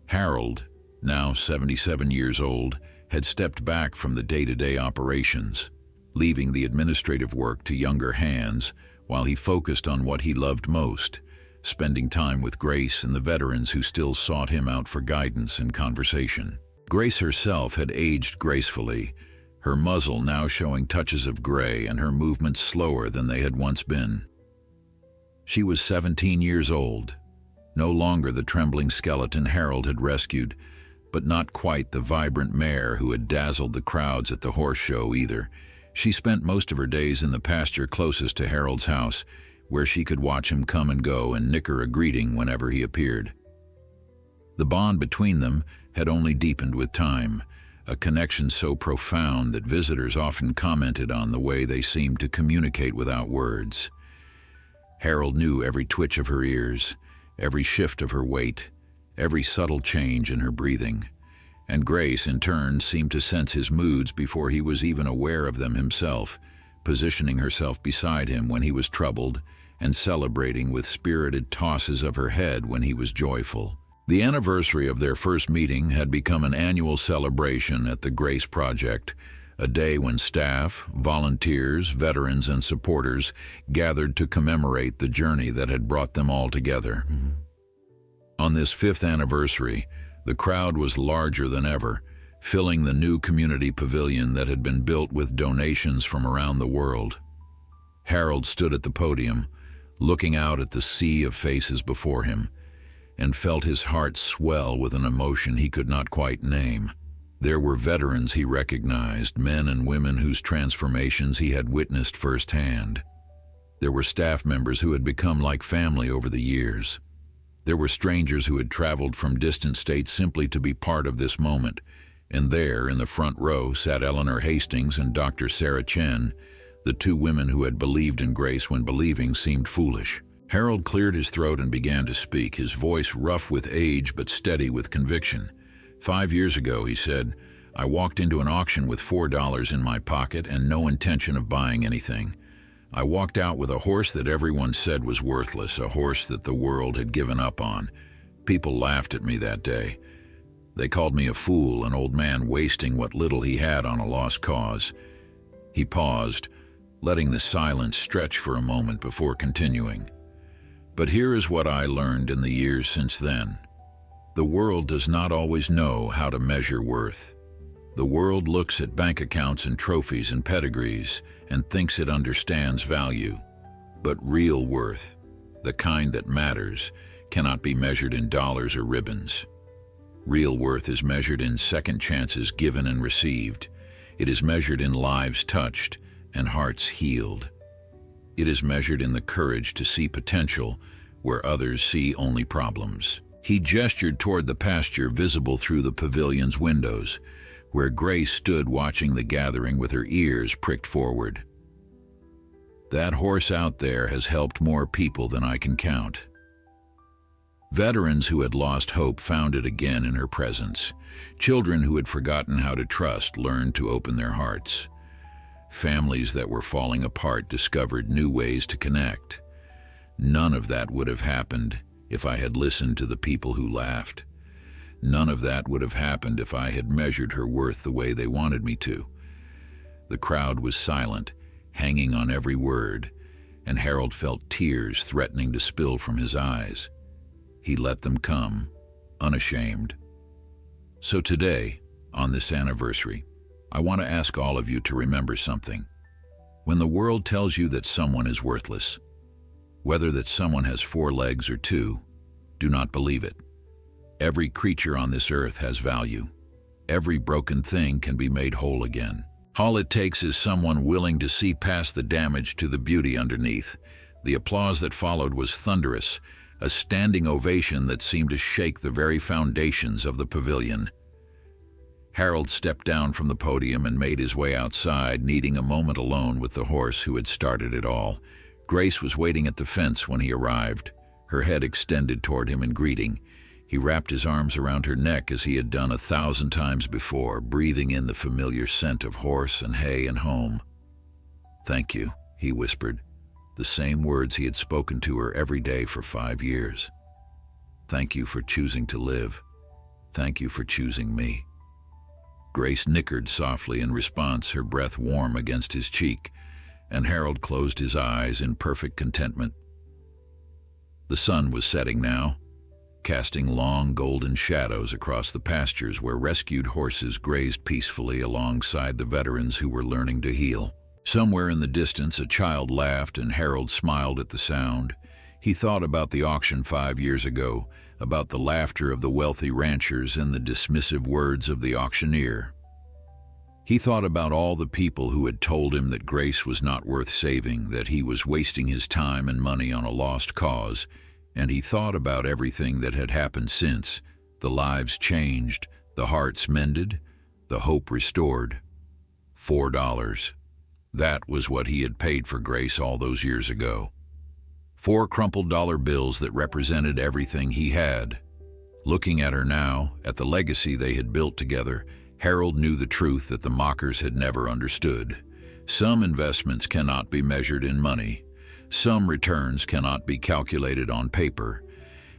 Harold, now 77 years old, had stepped back from the day-to-day operations, leaving the administrative work to younger hands while he focused on what he loved most, spending time with Grace and the veterans who still sought him out for guidance and conversation. Grace herself had aged gracefully, her muzzle now showing touches of gray and her movements slower than they had once been. She was 17 years old, no longer the trembling skeleton Harold had rescued, but not quite the vibrant mare who had dazzled the crowds at the horse show either. She spent most of her days in the pasture closest to Harold's house, where she could watch him come and go and nicker a greeting whenever he appeared. The bond between them had only deepened with time, a connection so profound that visitors often commented on the way they seemed to communicate without words. Harold knew every twitch of her ears, every shift of her weight, every subtle change in her breathing, And Grace, in turn, seemed to sense his moods before he was even aware of them himself, positioning herself beside him when he was troubled and celebrating with spirited tosses of her head when he was joyful. The anniversary of their first meeting had become an annual celebration at the Grace Project, a day when staff, volunteers, veterans, and supporters gathered to commemorate the journey that had brought them all together. On this 5th anniversary, the crowd was larger than ever, filling the new community pavilion that had been built with donations from around the world. Harold stood at the podium, looking out at the sea of faces before him, and felt his heart swell with an emotion he could not quite name. There were veterans he recognized, men and women whose transformations he had witnessed firsthand. There were staff members who had become like family over the years. There were strangers who had traveled from distant states simply to be part of this moment, and there, in the front row, sat Eleanor Hastings and Dr. Sarah Chen, the two women who had believed in Grace when believing seemed foolish. Harold cleared his throat and began to speak, his voice rough with age but steady with conviction. 5 years ago, he said, I walked into an auction with $4 in my pocket and no intention of buying anything. I walked out with a horse that everyone said was worthless, a horse that the world had given up on. People laughed at me that day. They called me a fool, an old man wasting what little he had on a lost cause. He paused, letting the silence stretch for a moment before continuing. But here is what I learned in the years since then. The world does not always know how to measure worth. The world looks at bank accounts and trophies and pedigrees and thinks it understands value. But real worth, the kind that matters, cannot be measured in dollars or ribbons. Real worth is measured in second chances given and received. It is measured in lives touched and hearts healed. It is measured in the courage to see potential where others see only problems. He gestured toward the pasture visible through the pavilion's windows, where Grace stood watching the gathering with her ears pricked forward. That horse out there has helped more people than I can count. Veterans who had lost hope found it again in her presence. Children who had forgotten how to trust learned to open their hearts. Families that were falling apart discovered new ways to connect. None of that would have happened if I had listened to the people who laughed. None of that would have happened if I had measured her worth the way they wanted me to. The crowd was silent, hanging on every word, and Harold felt tears threatening to spill from his eyes. He let them come, unashamed. So today, on this anniversary, I want to ask all of you to remember something. When the world tells you that someone is worthless, whether that someone has 4 legs or 2, do not believe it. Every creature on this earth has value. Every broken thing can be made whole again. All it takes is someone willing to see past the damage to the beauty underneath. The applause that followed was thunderous, a standing ovation that seemed to shake the very foundations of the pavilion. Harold stepped down from the podium and made his way outside, needing a moment alone with the horse who had started it all. Grace was waiting at the fence when he arrived, her head extended toward him in greeting. He wrapped his arms around her neck as he had done 1,000 times before, breathing in the familiar scent of horse and hay and home. "Thank you," he whispered, the same words he had spoken to her every day for 5 years. "Thank you for choosing to live. Thank you for choosing me." Grace nickered softly in response, her breath warm against his cheek, and Harold closed his eyes in perfect contentment. The sun was setting now, casting long golden shadows across the pastures where rescued horses grazed peacefully alongside the veterans who were learning to heal. Somewhere in the distance, a child laughed, and Harold smiled at the sound. He thought about the auction 5 years ago, about the laughter of the wealthy ranchers and the dismissive words of the auctioneer. He thought about all the people who had told him that Grace was not worth saving, that he was wasting his time and money on a lost cause, and he thought about everything that had happened since, the lives changed, the hearts mended, the hope restored. $4. That was what he had paid for Grace all those years ago. 4 crumpled dollar bills that represented everything he had. Looking at her now, at the legacy they had built together, Harold knew the truth that the mockers had never understood. Some investments cannot be measured in money. Some returns cannot be calculated on paper.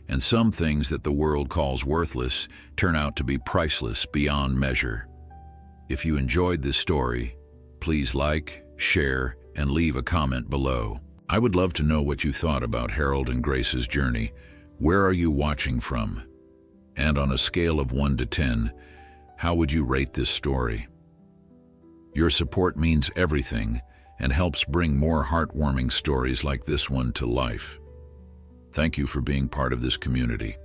And some things that the world calls worthless turn out to be priceless beyond measure. If you enjoyed this story, please like, share, and leave a comment below. I would love to know what you thought about Harold and Grace's journey. Where are you watching from? And on a scale of 1 to 10, how would you rate this story? Your support means everything and helps bring more heartwarming stories like this one to life. Thank you for being part of this community.